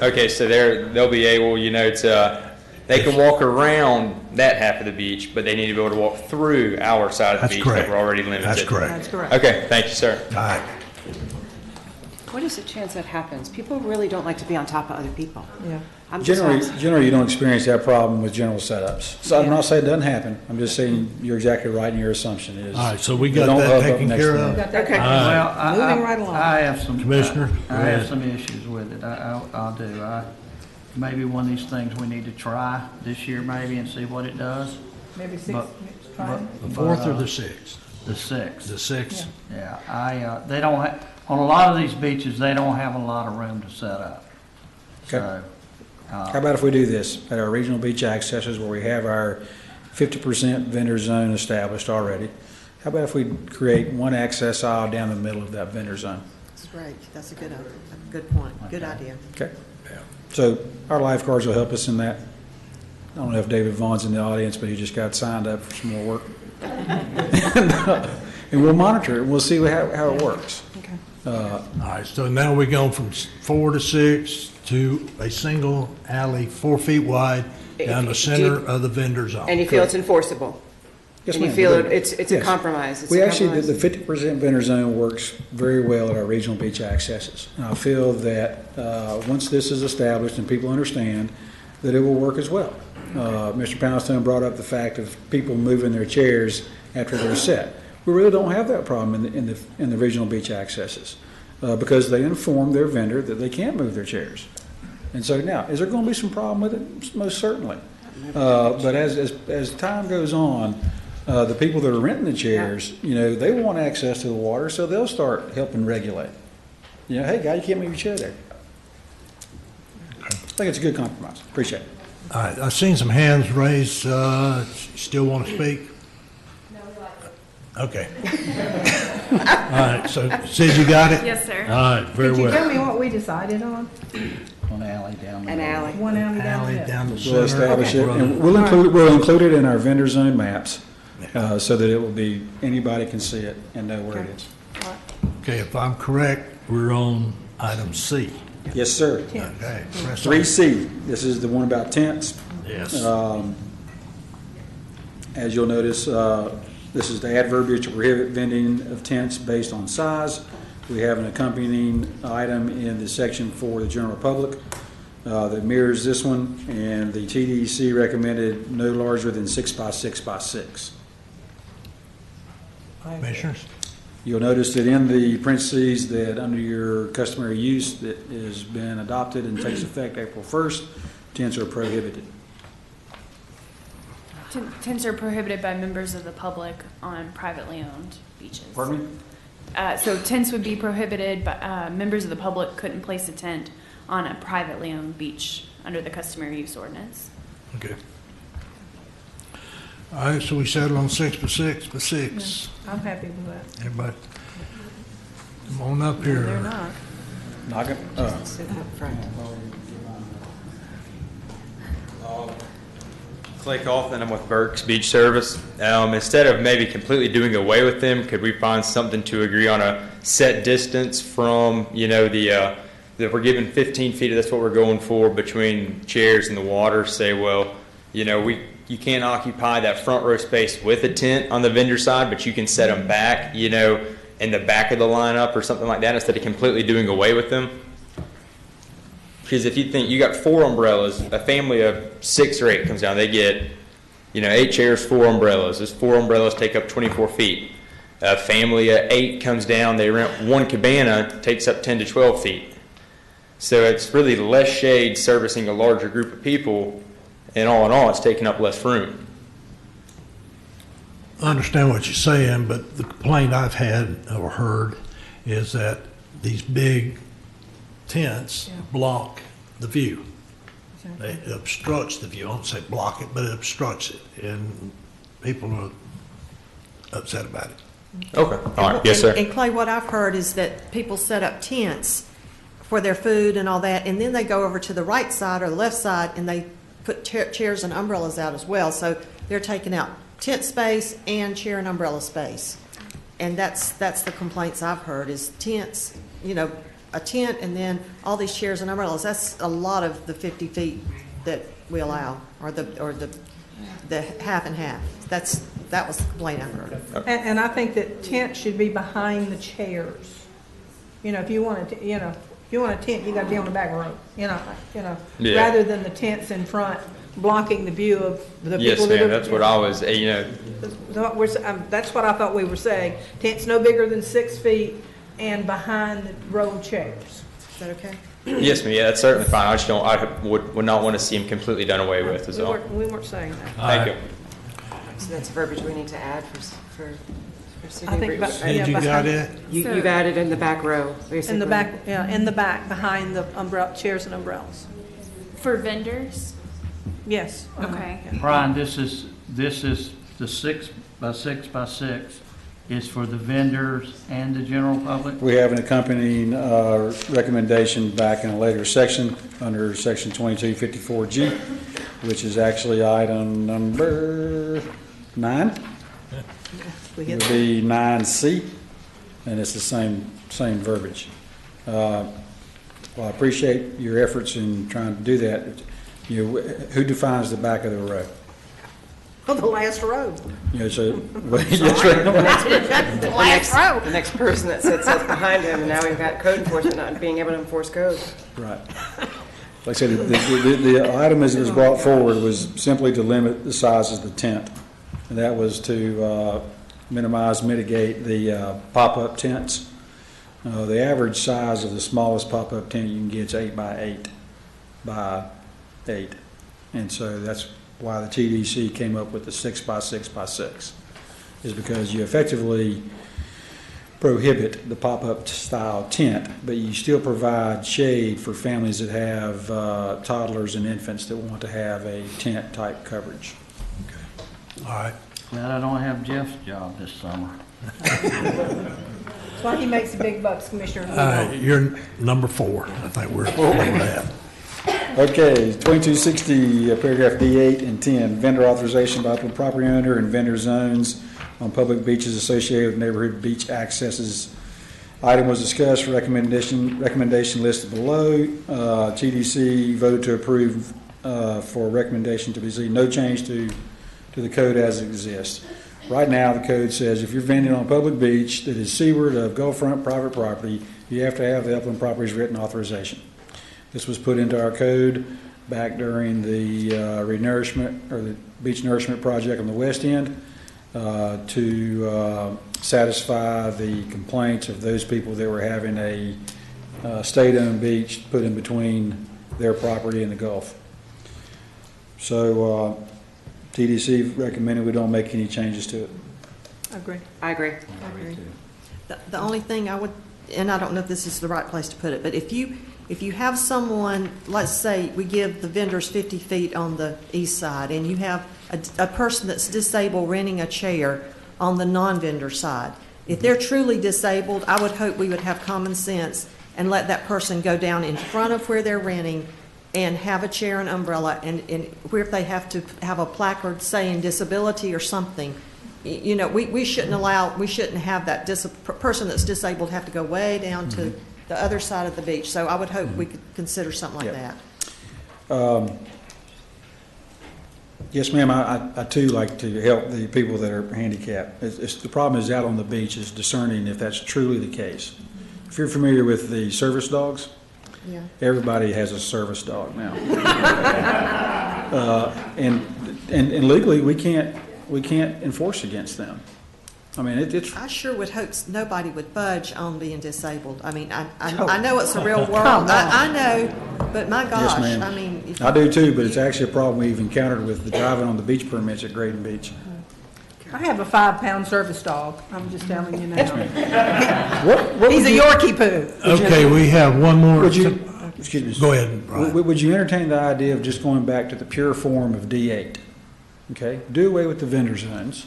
Okay, so they'll be able, to, they can walk around that half of the beach, but they need to be able to walk through our side of the That's beach correct. that we're already limited. That's correct. That's correct. Okay, thank you, sir. All right. What is the chance that happens? People really don't like to be on top of other people. Yeah. I'm just asking. Generally, you don't experience that problem with general setups. So I'm not saying it doesn't happen, I'm just saying you're exactly right in your assumption is. All right, so we they got don't that hug up taken next care to of? them. Okay. Well, Moving right along. I have some. Commissioner, go I have ahead. some issues with it. I'll do. Maybe one of these things we need to try this year maybe and see what it does. Maybe 6, But- try it. The 4th or the 6th? The 6th. The 6th? Yeah, they don't have, on a lot of these beaches, they don't have a lot of room to set up. Okay. So, How about if we do this, at our regional beach accesses where we have our 50% vendor zone established already, how about if we create one access aisle down the middle of that vendor zone? That's great. That's a good point. Good idea. Okay. So our lifeguards will help us in that. I don't know if David Vaughn's in the audience, but he just got signed up for some more work. And we'll monitor it, and we'll see how it works. Okay. All right, so now we're going from 4 to 6 to a single alley, 4 feet wide, down the center of the vendor zone. And you feel it's enforceable? Yes, And you ma'am. feel We do. it's a Yes. compromise? It's We a actually, compromise. the 50% vendor zone works very well at our regional beach accesses. And I feel that once this is established and people understand, that it will work as well. Mr. Poundstone brought up the fact of people moving their chairs after they're set. We really don't have that problem in the regional beach accesses because they inform their vendor that they can't move their chairs. And so now, is there going to be some problem with it? Most certainly. But as time goes on, the people that are renting the chairs, they want access to the water, so they'll start helping regulate. Hey, guy, you can't move your chair there. I think it's a good compromise. Appreciate it. All right, I've seen some hands raised. Still want to speak? Okay. All right, so Sid, you got it? Yes, sir. All right, very Could you tell well. me what we decided on? one alley down there. An alley. One alley down Alley there. down the We'll center. establish it, Okay. and we'll include it in our vendor zone maps so that it will be, anybody can see it and know where it is. Okay, if I'm correct, we're on item C. Yes, sir. Okay. press on. 3C, this is the one about tents. Yes. As you'll notice, this is the add verbiage to prohibit vending of tents based on size. We have an accompanying item in the section for the general public that mirrors this one, and the TDEC recommended no larger than 6 by 6 by 6. Commissioners? You'll notice that in the parentheses that under your customary use that has been adopted and takes effect April 1st, tents are prohibited. Tents are prohibited by members of the public on privately owned beaches. Pardon me? So tents would be prohibited, but members of the public couldn't place a tent on a privately owned beach under the customary use ordinance. Okay. All right, so we settled on 6 by 6 by 6. I'm happy with that. Everybody, come on up here. They're not. Knock it. Sit up front. Clay Kaufman, I'm with Burke's Beach Service. Instead of maybe completely doing away with them, could we find something to agree on a set distance from, that we're given 15 feet, that's what we're going for, between chairs and the water? Say, well, you you can't occupy that front row space with a tent on the vendor side, but you can set them back, you know, in the back of the lineup or something like that instead of completely doing away with them. Because if you think you got 4 umbrellas, a family of 6 or 8 comes down, they get, you know, 8 chairs, 4 umbrellas. Those 4 umbrellas take up 24 feet. A family of 8 comes down, they rent 1 cabana, takes up 10 to 12 feet. So it's really less shade servicing a larger group of people, and all in all, it's taking up less room. I understand what you're saying, but the complaint I've had or heard is that these big tents block the view. It obstructs the view. I don't say block it, but it obstructs it, and people are upset about it. Okay. All right. Yes, sir. And Clay, what I've heard is that people set up tents for their food and all that, and then they go over to the right side or the left side, and they put chairs and umbrellas out as well. So they're taking out tent space and chair and umbrella space. And that's the complaints I've heard is tents, you know, a tent and then all these chairs and umbrellas. That's a lot of the 50 feet that we allow, or the half and half. That was the complaint I heard. And I think that tents should be behind the chairs. You know, if you want to, you know, if you want a tent, you got to be on the back row. Yeah. Rather than the tents in front blocking the view of the Yes, people that ma'am. are. That's what I was, you know. That's what I thought we were saying. Tents no bigger than 6 feet and behind the row of chairs. Is that okay? Yes, ma'am. Yeah, that's certainly fine. I just don't. I would not want to see them completely done away with. Is all. We weren't saying that. Thank you. So that's verbiage we need to add for city. I think, You got it? You've added in the back row, basically. in the back, in the back behind the chairs and umbrellas. For vendors? Yes. Okay. Brian, this is the 6 by 6 by 6 is for the vendors and the general public? We have an accompanying recommendation back in a later section under section 2254G, which is actually item number 9. It would be 9C, and it's the same verbiage. Well, I appreciate your efforts in trying to do that. You know, who defines the back of the row? Oh, the last row. You know, so, well, yes, right. The next person that sits behind him, and now we've got code enforcement not being able to enforce code. Right. Like I said, the item as it was brought forward was simply to limit the size of the tent. And that was to mitigate the pop-up tents. The average size of the smallest pop-up tent you can get is 8 by 8 by 8. And so that's why the TDC came up with the 6 by 6 by 6, is because you effectively prohibit the pop-up style tent, but you still provide shade for families that have toddlers and infants that want to have a tent type coverage. Okay. All right. Glad I don't have Jeff's job this summer. That's why he makes the big bucks, Commissioner. You're number 4. I think we're at. Okay, 2260, paragraph D8 and 10, vendor authorization by the property owner and vendor zones on public beaches associated with neighborhood beach accesses. Item was discussed, recommendation listed below. TDC voted to approve for recommendation to be seen. No change to the code as it exists. Right now, the code says if you're vending on a public beach that is seaward of Gulffront private property, you have to have the upland property's written authorization. This was put into our code back during the renourishment or the beach nourishment project on the west end to satisfy the complaints of those people that were having a state-owned beach put in between their property and the Gulf. So TDC recommended we don't make any changes to it. I agree. I agree. The only thing I would, and I don't know if this is the right place to put it, but if you have someone, let's say we give the vendors 50 feet on the east side, and you have a person that's disabled renting a chair on the non-vendor side. If they're truly disabled, I would hope we would have common sense and let that person go down in front of where they're renting and have a chair and umbrella, and where if they have to have a placard saying disability or something. You know, we shouldn't have that person that's disabled have to go way down to the other side of the beach. So I would hope we could consider something like that. Yes, ma'am. I too like to help the people that are handicapped. The problem is out on the beach is discerning if that's truly the case. If you're familiar with the service dogs, Yeah. everybody has a service dog now. And legally, we can't enforce against them. I mean, it's. I sure would hope nobody would budge on being disabled. I mean, I know it's a real world. I know, but my gosh, Yes, ma'am. I mean. If I do too, but it's actually a problem we've encountered with the driving on the beach permits at Graydon Beach. I have a 5-pound service dog, I'm just telling you now. What He's a Yorkie poo. Okay, we have one more. Would you, excuse me. Go ahead, Brian. Would you entertain the idea of just going back to the pure form of D8? Okay, do away with the vendor zones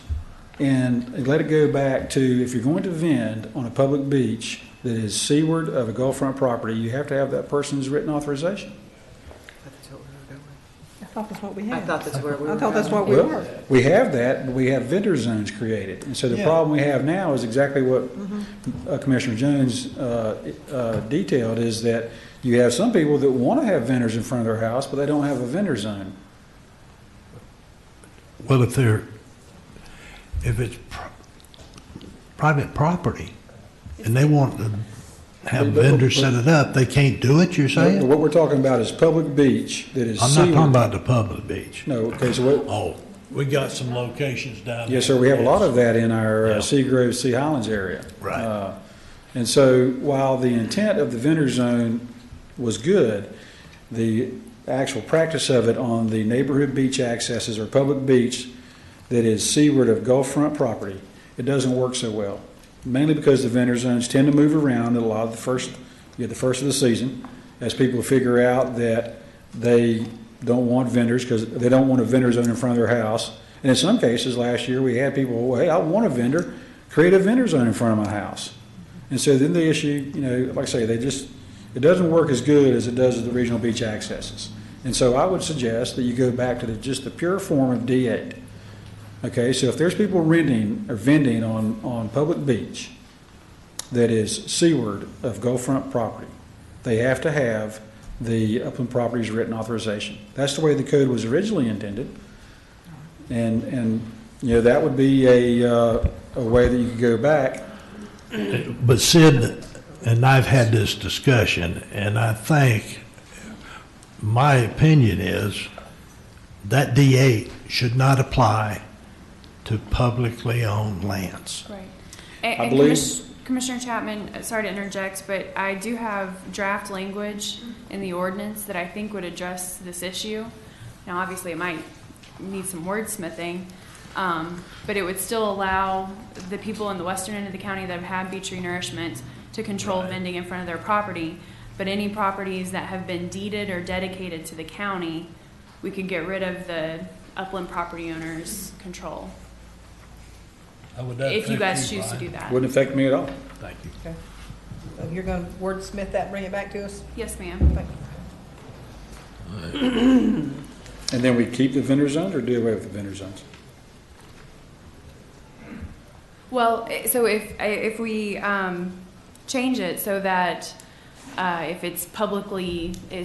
and let it go back to, if you're going to vend on a public beach that is seaward of a Gulfront property, you have to have that person's written authorization. I thought that's what we had. I thought that's where we were. I thought that's what we Well, were. we have that, but we have vendor zones created. And so the problem we have now is exactly what Commissioner Jones detailed, is that you have some people that want to have vendors in front of their house, but they don't have a vendor zone. Well, if it's private property and they want to have vendors set it up, they can't do it, you're saying? What we're talking about is public beach that is I'm seaward. not talking about the public beach. No, okay, so what? Oh, we got some locations down there. Yes, sir, we have a lot of that in our Seagrove, Sea Highlands area. Right. And so while the intent of the vendor zone was good, the actual practice of it on the neighborhood beach accesses or public beach that is seaward of Gulfront property, it doesn't work so well. Mainly because the vendor zones tend to move around at a lot of the first of the season, as people figure out that they don't want vendors because they don't want a vendor zone in front of their house. And in some cases, last year, we had people, well, hey, I want a vendor, create a vendor zone in front of my house. And so then the issue, like I say, it doesn't work as good as it does at the regional beach accesses. And so I would suggest that you go back to just the pure form of D8. Okay, so if there's people renting or vending on public beach that is seaward of Gulfront property, they have to have the upland properties written authorization. That's the way the code was originally intended. And that would be a way that you could go back. But Sid and I've had this discussion, and I think my opinion is that D8 should not apply to publicly owned lands. Right. I And believe- Commissioner Chapman, sorry to interject, but I do have draft language in the ordinance that I think would address this issue. Now, obviously, it might need some wordsmithing, but it would still allow the people in the western end of the county that have had beach renourishment to control vending in front of their property. But any properties that have been deeded or dedicated to the county, we could get rid of the upland property owner's control. If you guys choose to do that. Wouldn't affect me at all. Thank you. Okay. So you're going to wordsmith that, bring it back to us? Yes, ma'am. Thank And then we keep the vendor zones or do away with the vendor zones? Well, so if we change it so that if it's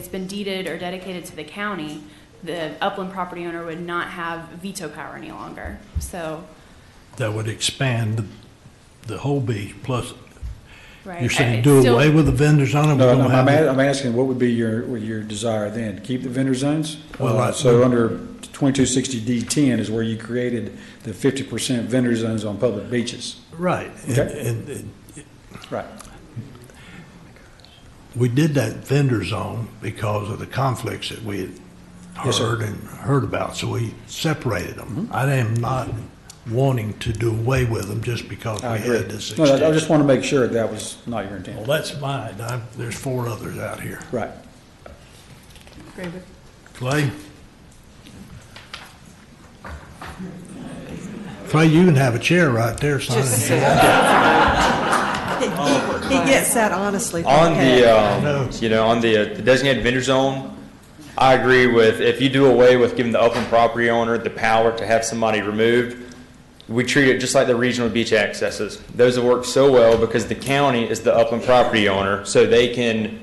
been deeded or dedicated to the county, the upland property owner would not have veto power any longer. So That would expand the whole beach, plus right. you're saying It's do still- away with the vendor zone? No, I'm asking, what would be your desire then? Keep the vendor zones? Well, So under 2260D10 is where you created the 50% vendor zones on public beaches. Right. Okay. And Right. we did that vendor zone because of the conflicts that we had Yes, sir. heard about, so we separated them. I am not wanting to do away with them just because we I agree. had this No, extension. I just want to make sure that was not your intent. Well, that's mine. There's 4 others out here. Right. you. Clay? Clay, you can have a chair right there, son. He gets that honestly. On know. on the designated vendor zone, I agree with, if you do away with giving the upland property owner the power to have somebody removed, we treat it just like the regional beach accesses. Those have worked so well because the county is the upland property owner, so they can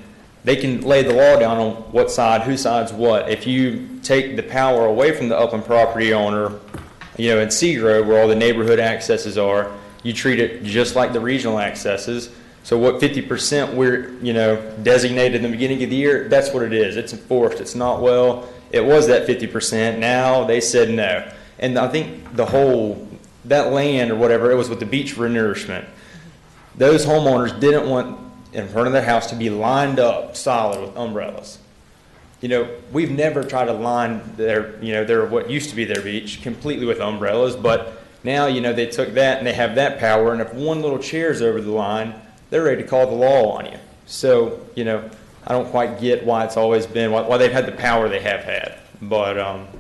they can lay the law down on what side, whose side's what. If you take the power away from the upland property owner, you know, in Seagrove, where all the neighborhood accesses are, you treat it just like the regional accesses. So what 50% we're, you know, designated in the beginning of the year, that's what it is. It's enforced. It's not, well, it was that 50%. Now they said no. And I think the whole, that land or whatever, it was with the beach for nourishment. Those homeowners didn't want in front of their house to be lined up solid with umbrellas. You know, we've never tried to line their, you know, their, what used to be their beach completely with umbrellas, but now, you know, they took that and they have that power, and if one little chair's over the line, they're ready to call the law on you. So, you know, I don't quite get why it's always been, why they've had the power they have had. But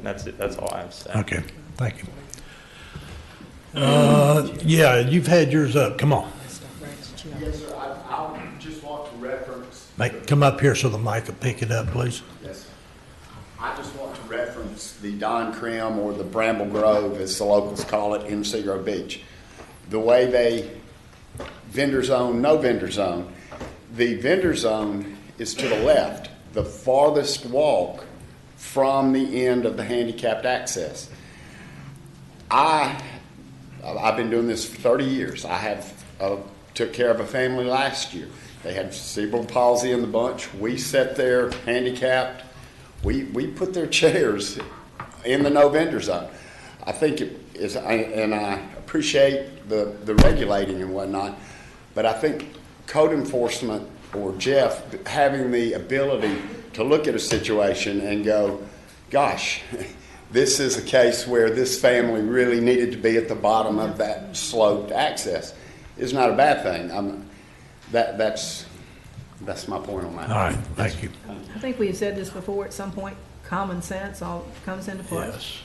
that's it. That's all I have to say. Okay, thank you. Yeah, you've had yours up. Come on. Yes, sir. I just want to reference. Come up here so the mic will pick it up, please. Yes. I just want to reference the Don Crim, or the Bramble Grove, as the locals call it, in Seagrove Beach. The way they vendor zone, no vendor zone. The vendor zone is to the left, the farthest walk from the end of the handicapped access. I've been doing this for 30 years. I have took care of a family last year. They had cerebral palsy in the bunch. We sat there handicapped. We put their chairs in the no vendor zone. I think it is, and I appreciate the regulating and whatnot, but I think code enforcement, or Jeff, having the ability to look at a situation and go, gosh, this is a case where this family really needed to be at the bottom of that sloped access, is not a bad thing. That's my point on that. All right, thank you. I think we have said this before, at some point, common sense all comes into play. Yes.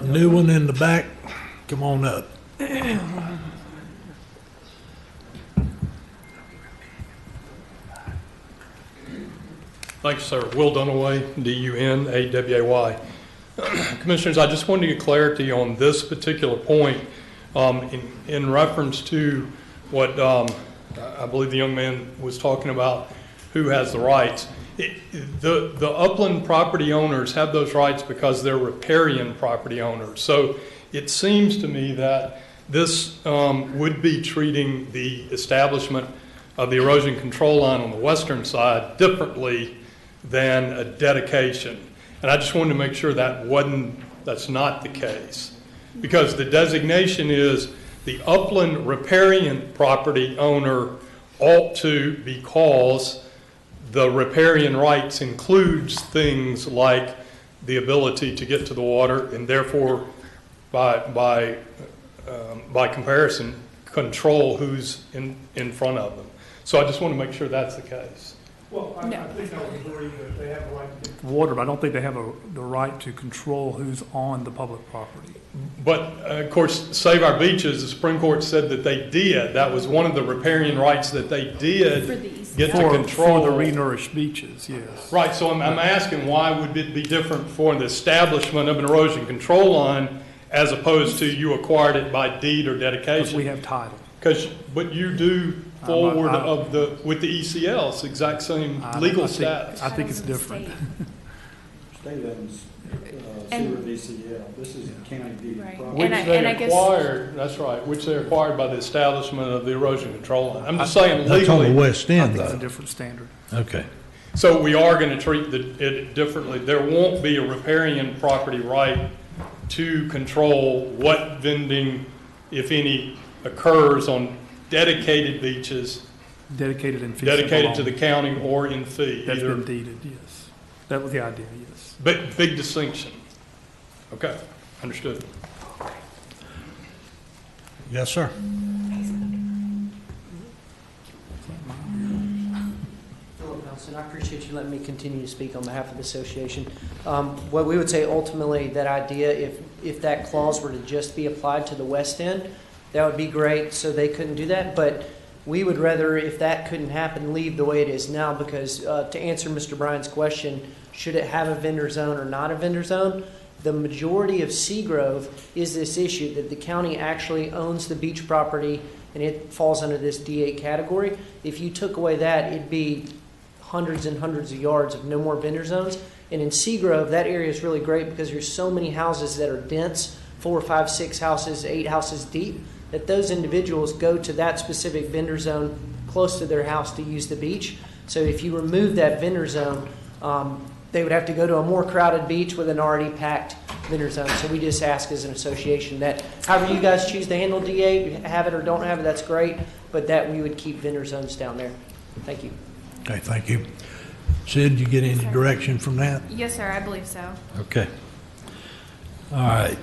New one in the back, come on up. Thank you, sir. Will Dunaway, D-U-N-A-W-A-Y. Commissioners, I just wanted to get clarity on this particular point in reference to what I believe the young man was talking about, who has the rights. The upland property owners have those rights because they're riparian property owners. So it seems to me that this would be treating the establishment of the erosion control line on the western side differently than a dedication. And I just wanted to make sure that's not the case. Because the designation is the upland riparian property owner ought to, because the riparian rights includes things like the ability to get to the water, and therefore by comparison control who's in front of them. So I just want to make sure that's the case. Well, I think I would agree that they have the right to get water, but I don't think they have the right to control who's on the public property. But, of course, Save Our Beaches, the Supreme Court said that they did. That was one of the riparian rights that they did get to control. For the renourished beaches, yes. Right, so I'm asking, why would it be different for the establishment of an erosion control line as opposed to you acquired it by deed or dedication? Because we have title. But you do forward with the ECL, it's the exact same legal status. I think it's different. State owns sewer DCL. This is county deed property. Which they acquired, that's right, which they acquired by the establishment of the erosion control line. I'm just saying legally. That's on the west end, though. It's a different standard. Okay. So we are going to treat it differently. There won't be a riparian property right to control what vending, if any, occurs on dedicated beaches. Dedicated in fee. Dedicated to the county or in fee. That's been deeded, yes. That was the idea, yes. But big distinction. Okay, understood. Yes, sir. Philip Nelson, I appreciate you letting me continue to speak on behalf of the association. What we would say ultimately, that idea, if that clause were to just be applied to the west end, that would be great, so they couldn't do that. But we would rather, if that couldn't happen, leave the way it is now, because to answer Mr. Bryan's question, should it have a vendor zone or not a vendor zone, the majority of Seagrove is this issue that the county actually owns the beach property and it falls under this D8 category. If you took away that, it'd be hundreds and hundreds of yards of no more vendor zones. And in Seagrove, that area is really great because there's so many houses that are dense, 4, 5, 6 houses, 8 houses deep, that those individuals go to that specific vendor zone close to their house to use the beach. So if you remove that vendor zone, they would have to go to a more crowded beach with an already packed vendor zone. So we just ask as an association that however you guys choose to handle DA, have it or don't have it, that's great, but that we would keep vendor zones down there. Thank you. Okay, thank you. Sid, did you get any direction from that? Yes, sir, I believe so. Okay. All right.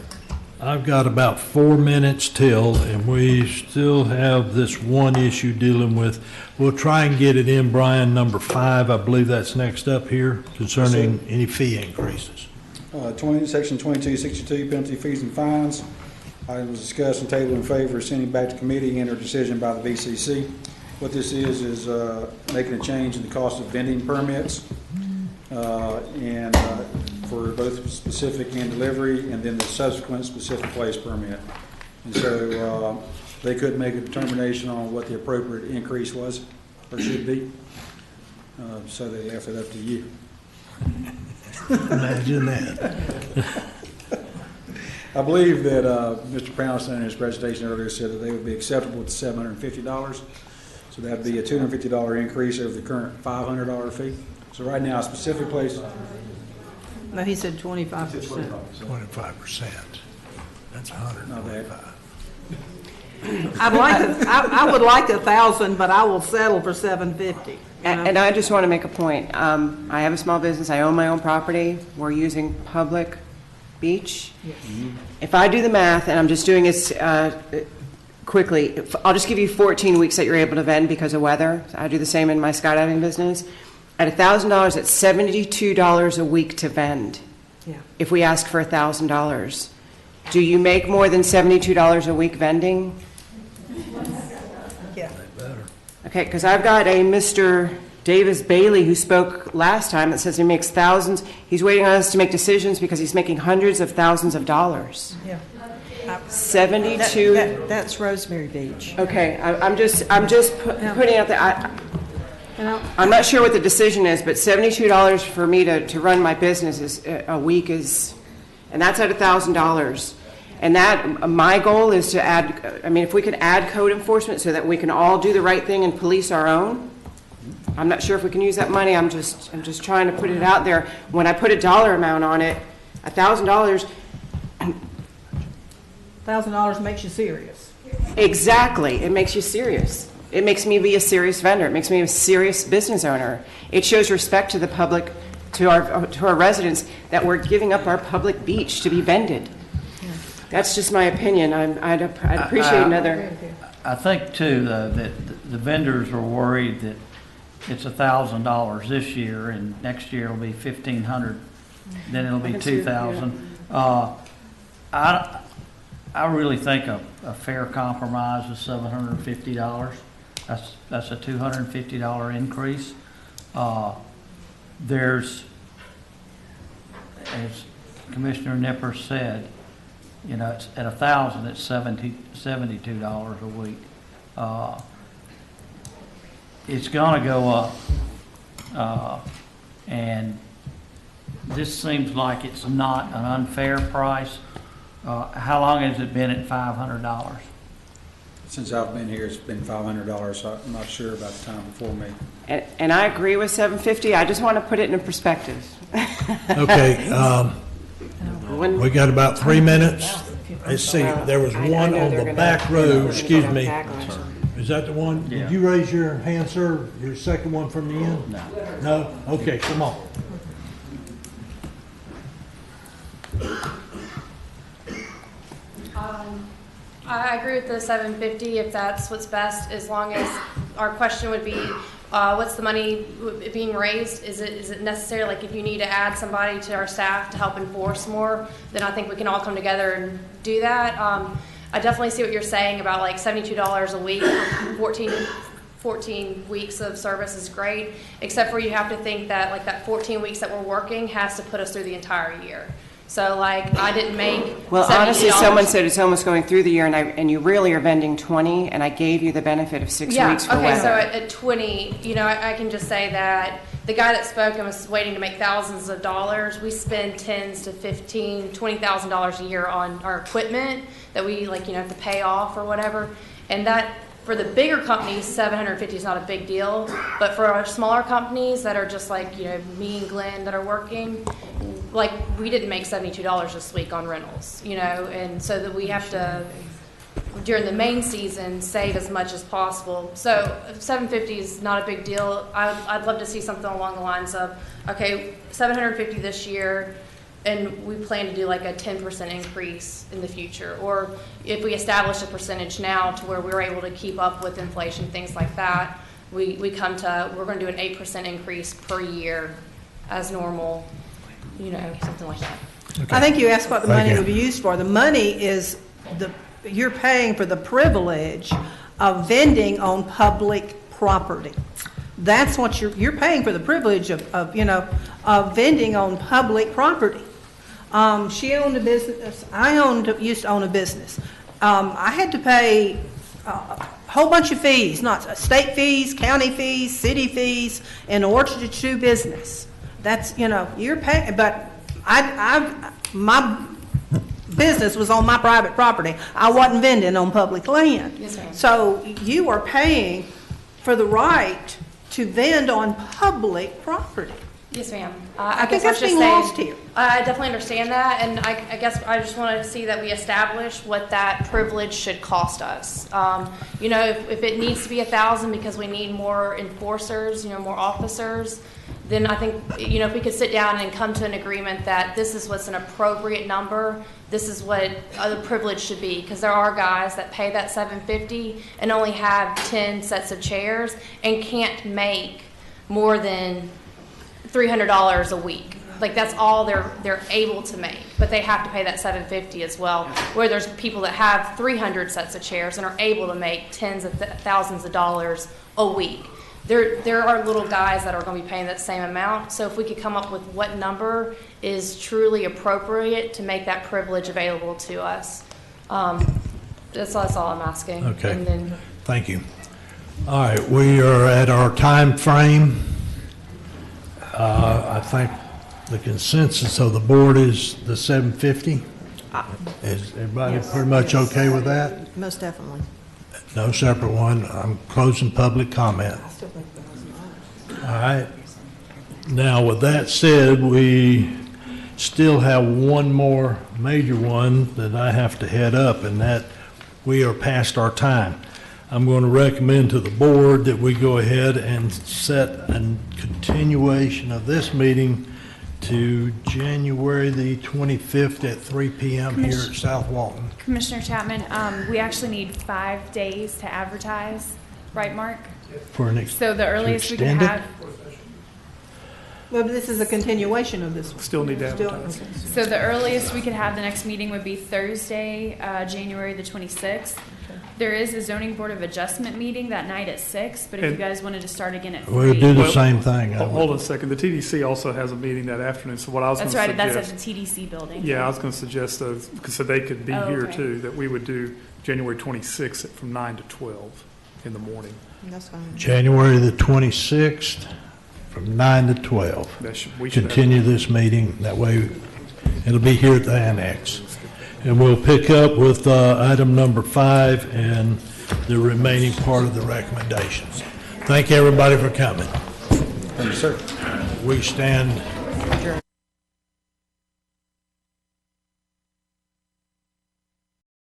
I've got about 4 minutes till, and we still have this one issue dealing with. We'll try and get it in, Brian, number 5. I believe that's next up here concerning any fee increases. Section 2262, penalty fees and fines. Item was discussed and tabled in favor of sending back to committee and a decision by the VCC. What this is making a change in the cost of vending permits and for both specific and delivery, and then the subsequent specific place permit. And so they couldn't make a determination on what the appropriate increase was or should be. So they left it up to you. Imagine that. I believe that Mr. Poundstone in his presentation earlier said that they would be acceptable at $750. So that'd be a $250 increase over the current $500 fee. So right now, a specific place. No, he said 25%. 25%. That's 125. I would like 1,000, but I will settle for 750. And I just want to make a point. I have a small business. I own my own property. We're using public beach. Yes. If I do the math, and I'm just doing this quickly, I'll just give you 14 weeks that you're able to vend because of weather. I do the same in my skydiving business. At $1,000, it's $72 a week to vend. Yeah. If we ask for $1,000, do you make more than $72 a week vending? Yeah. Okay, because I've got a Mr. Davis Bailey who spoke last time that says he makes thousands. He's waiting on us to make decisions because he's making hundreds of thousands of dollars. Yeah. 72. That's Rosemary Beach. Okay, I'm just putting out there. I'm not sure what the decision is, but $72 for me to run my business is a week is, and that's at $1,000. And that my goal is to add. I mean, if we could add code enforcement so that we can all do the right thing and police our own. I'm not sure if we can use that money. I'm just trying to put it out there. When I put a dollar amount on it, $1,000. $1,000 makes you serious. Exactly. It makes you serious. It makes me be a serious vendor. It makes me a serious business owner. It shows respect to the public, to our residents, that we're giving up our public beach to be vended. Yeah. That's just my opinion. I'd appreciate another. I think too that the vendors are worried that it's $1,000 this year, and next year it'll be $1,500. Then it'll be $2,000. I really think a fair compromise is $750. That's a $250 increase. There's, as Commissioner Nipper said, you know, it's at $1,000, it's $72 a week. It's going to go up, and this seems like it's not an unfair price. How long has it been at $500? Since I've been here, it's been $500, so I'm not sure about the time before me. And I agree with $750. I just want to put it in perspective. Okay. We got about 3 minutes. Let's see. There was one on the back row. Excuse me. Is that the one? Yeah. Did you raise your hand, sir? Your second one from the end? No. No? Okay, come on. I agree with the $750 if that's what's best, as long as our question would be, what's the money being raised? Is it necessary, like if you need to add somebody to our staff to help enforce more, then I think we can all come together and do that. I definitely see what you're saying about like $72 a week, 14 weeks of service is great, except for you have to think that like that 14 weeks that we're working has to put us through the entire year. So like I didn't make Well, $72. honestly, someone said it's almost going through the year, and you really are vending 20, and I gave you the benefit of 6 weeks for okay, weather. so at 20, you know, I can just say that the guy that spoke and was waiting to make thousands of dollars, we spend $10,000 to $15,000, $20,000 a year on our equipment that we have to pay off or whatever. And that, for the bigger companies, $750 is not a big deal. But for our smaller companies that are just like, me and Glenn that are working, like we didn't make $72 this week on rentals, and so that we have to, during the main season, save as much as possible. So $750 is not a big deal. I'd love to see something along the lines of, okay, $750 this year, and we plan to do like a 10% increase in the future. Or if we establish a percentage now to where we're able to keep up with inflation, things like that, we're going to do an 8% increase per year as normal, something like that. I think you asked what the money would be used for. The money is you're paying for the privilege of vending on public property. That's what you're paying for, the privilege of vending on public property. She owned a business. Used to own a business. I had to pay a whole bunch of fees, not state fees, county fees, city fees, in order to do business. That's, you're paying, but my business was on my private property. I wasn't vending on public land. Yes, ma'am. So you are paying for the right to vend on public property. Yes, ma'am. I think guess that's I'm just being lost saying, here. I definitely understand that, and I guess I just want to see that we establish what that privilege should cost us. If it needs to be 1,000 because we need more enforcers, more officers, then I think, if we could sit down and come to an agreement that this is what's an appropriate number, this is what the privilege should be, because there are guys that pay that $750 and only have 10 sets of chairs and can't make more than $300 a week. Like that's all they're able to make, but they have to pay that $750 as well. Where there's people that have 300 sets of chairs and are able to make tens of thousands of dollars a week. There are little guys that are going to be paying that same amount. So if we could come up with what number is truly appropriate to make that privilege available to us, that's all I'm asking. Okay. And then, thank you. All right, we are at our time frame. I think the consensus of the board is the $750. Is everybody pretty much okay with that? Most definitely. No separate one. I'm closing public comment. All right. Now, with that said, we still have one more major one that I have to head up, and that we are past our time. I'm going to recommend to the board that we go ahead and set a continuation of this meeting to January the 25th at 3 p.m. here at South Walton. Commissioner Chapman, we actually need 5 days to advertise, right, Mark? For an So the earliest we can extend it? have, Well, but this is a continuation of this one. Still need to advertise. Okay. so the earliest we could have the next meeting would be Thursday, January the 26th. There is a zoning board of adjustment meeting that night at 6, but if you And- guys wanted to start again at 3. We'll do the Well, same thing. Hold on a second. The TDC also has a meeting that afternoon, so what I was going That's to right, suggest. that's at the TDC building. Yeah, I was going to suggest those, so they could be Oh, here okay. too, that we would do January 26th from 9 to 12 in the morning. That's fine. January the 26th from 9 to 12. We should have- Continue this meeting. That way it'll be here at the annex. And we'll pick up with item number 5 and the remaining part of the recommendations. Thank everybody for coming. Thank you, sir. We stand adjourned.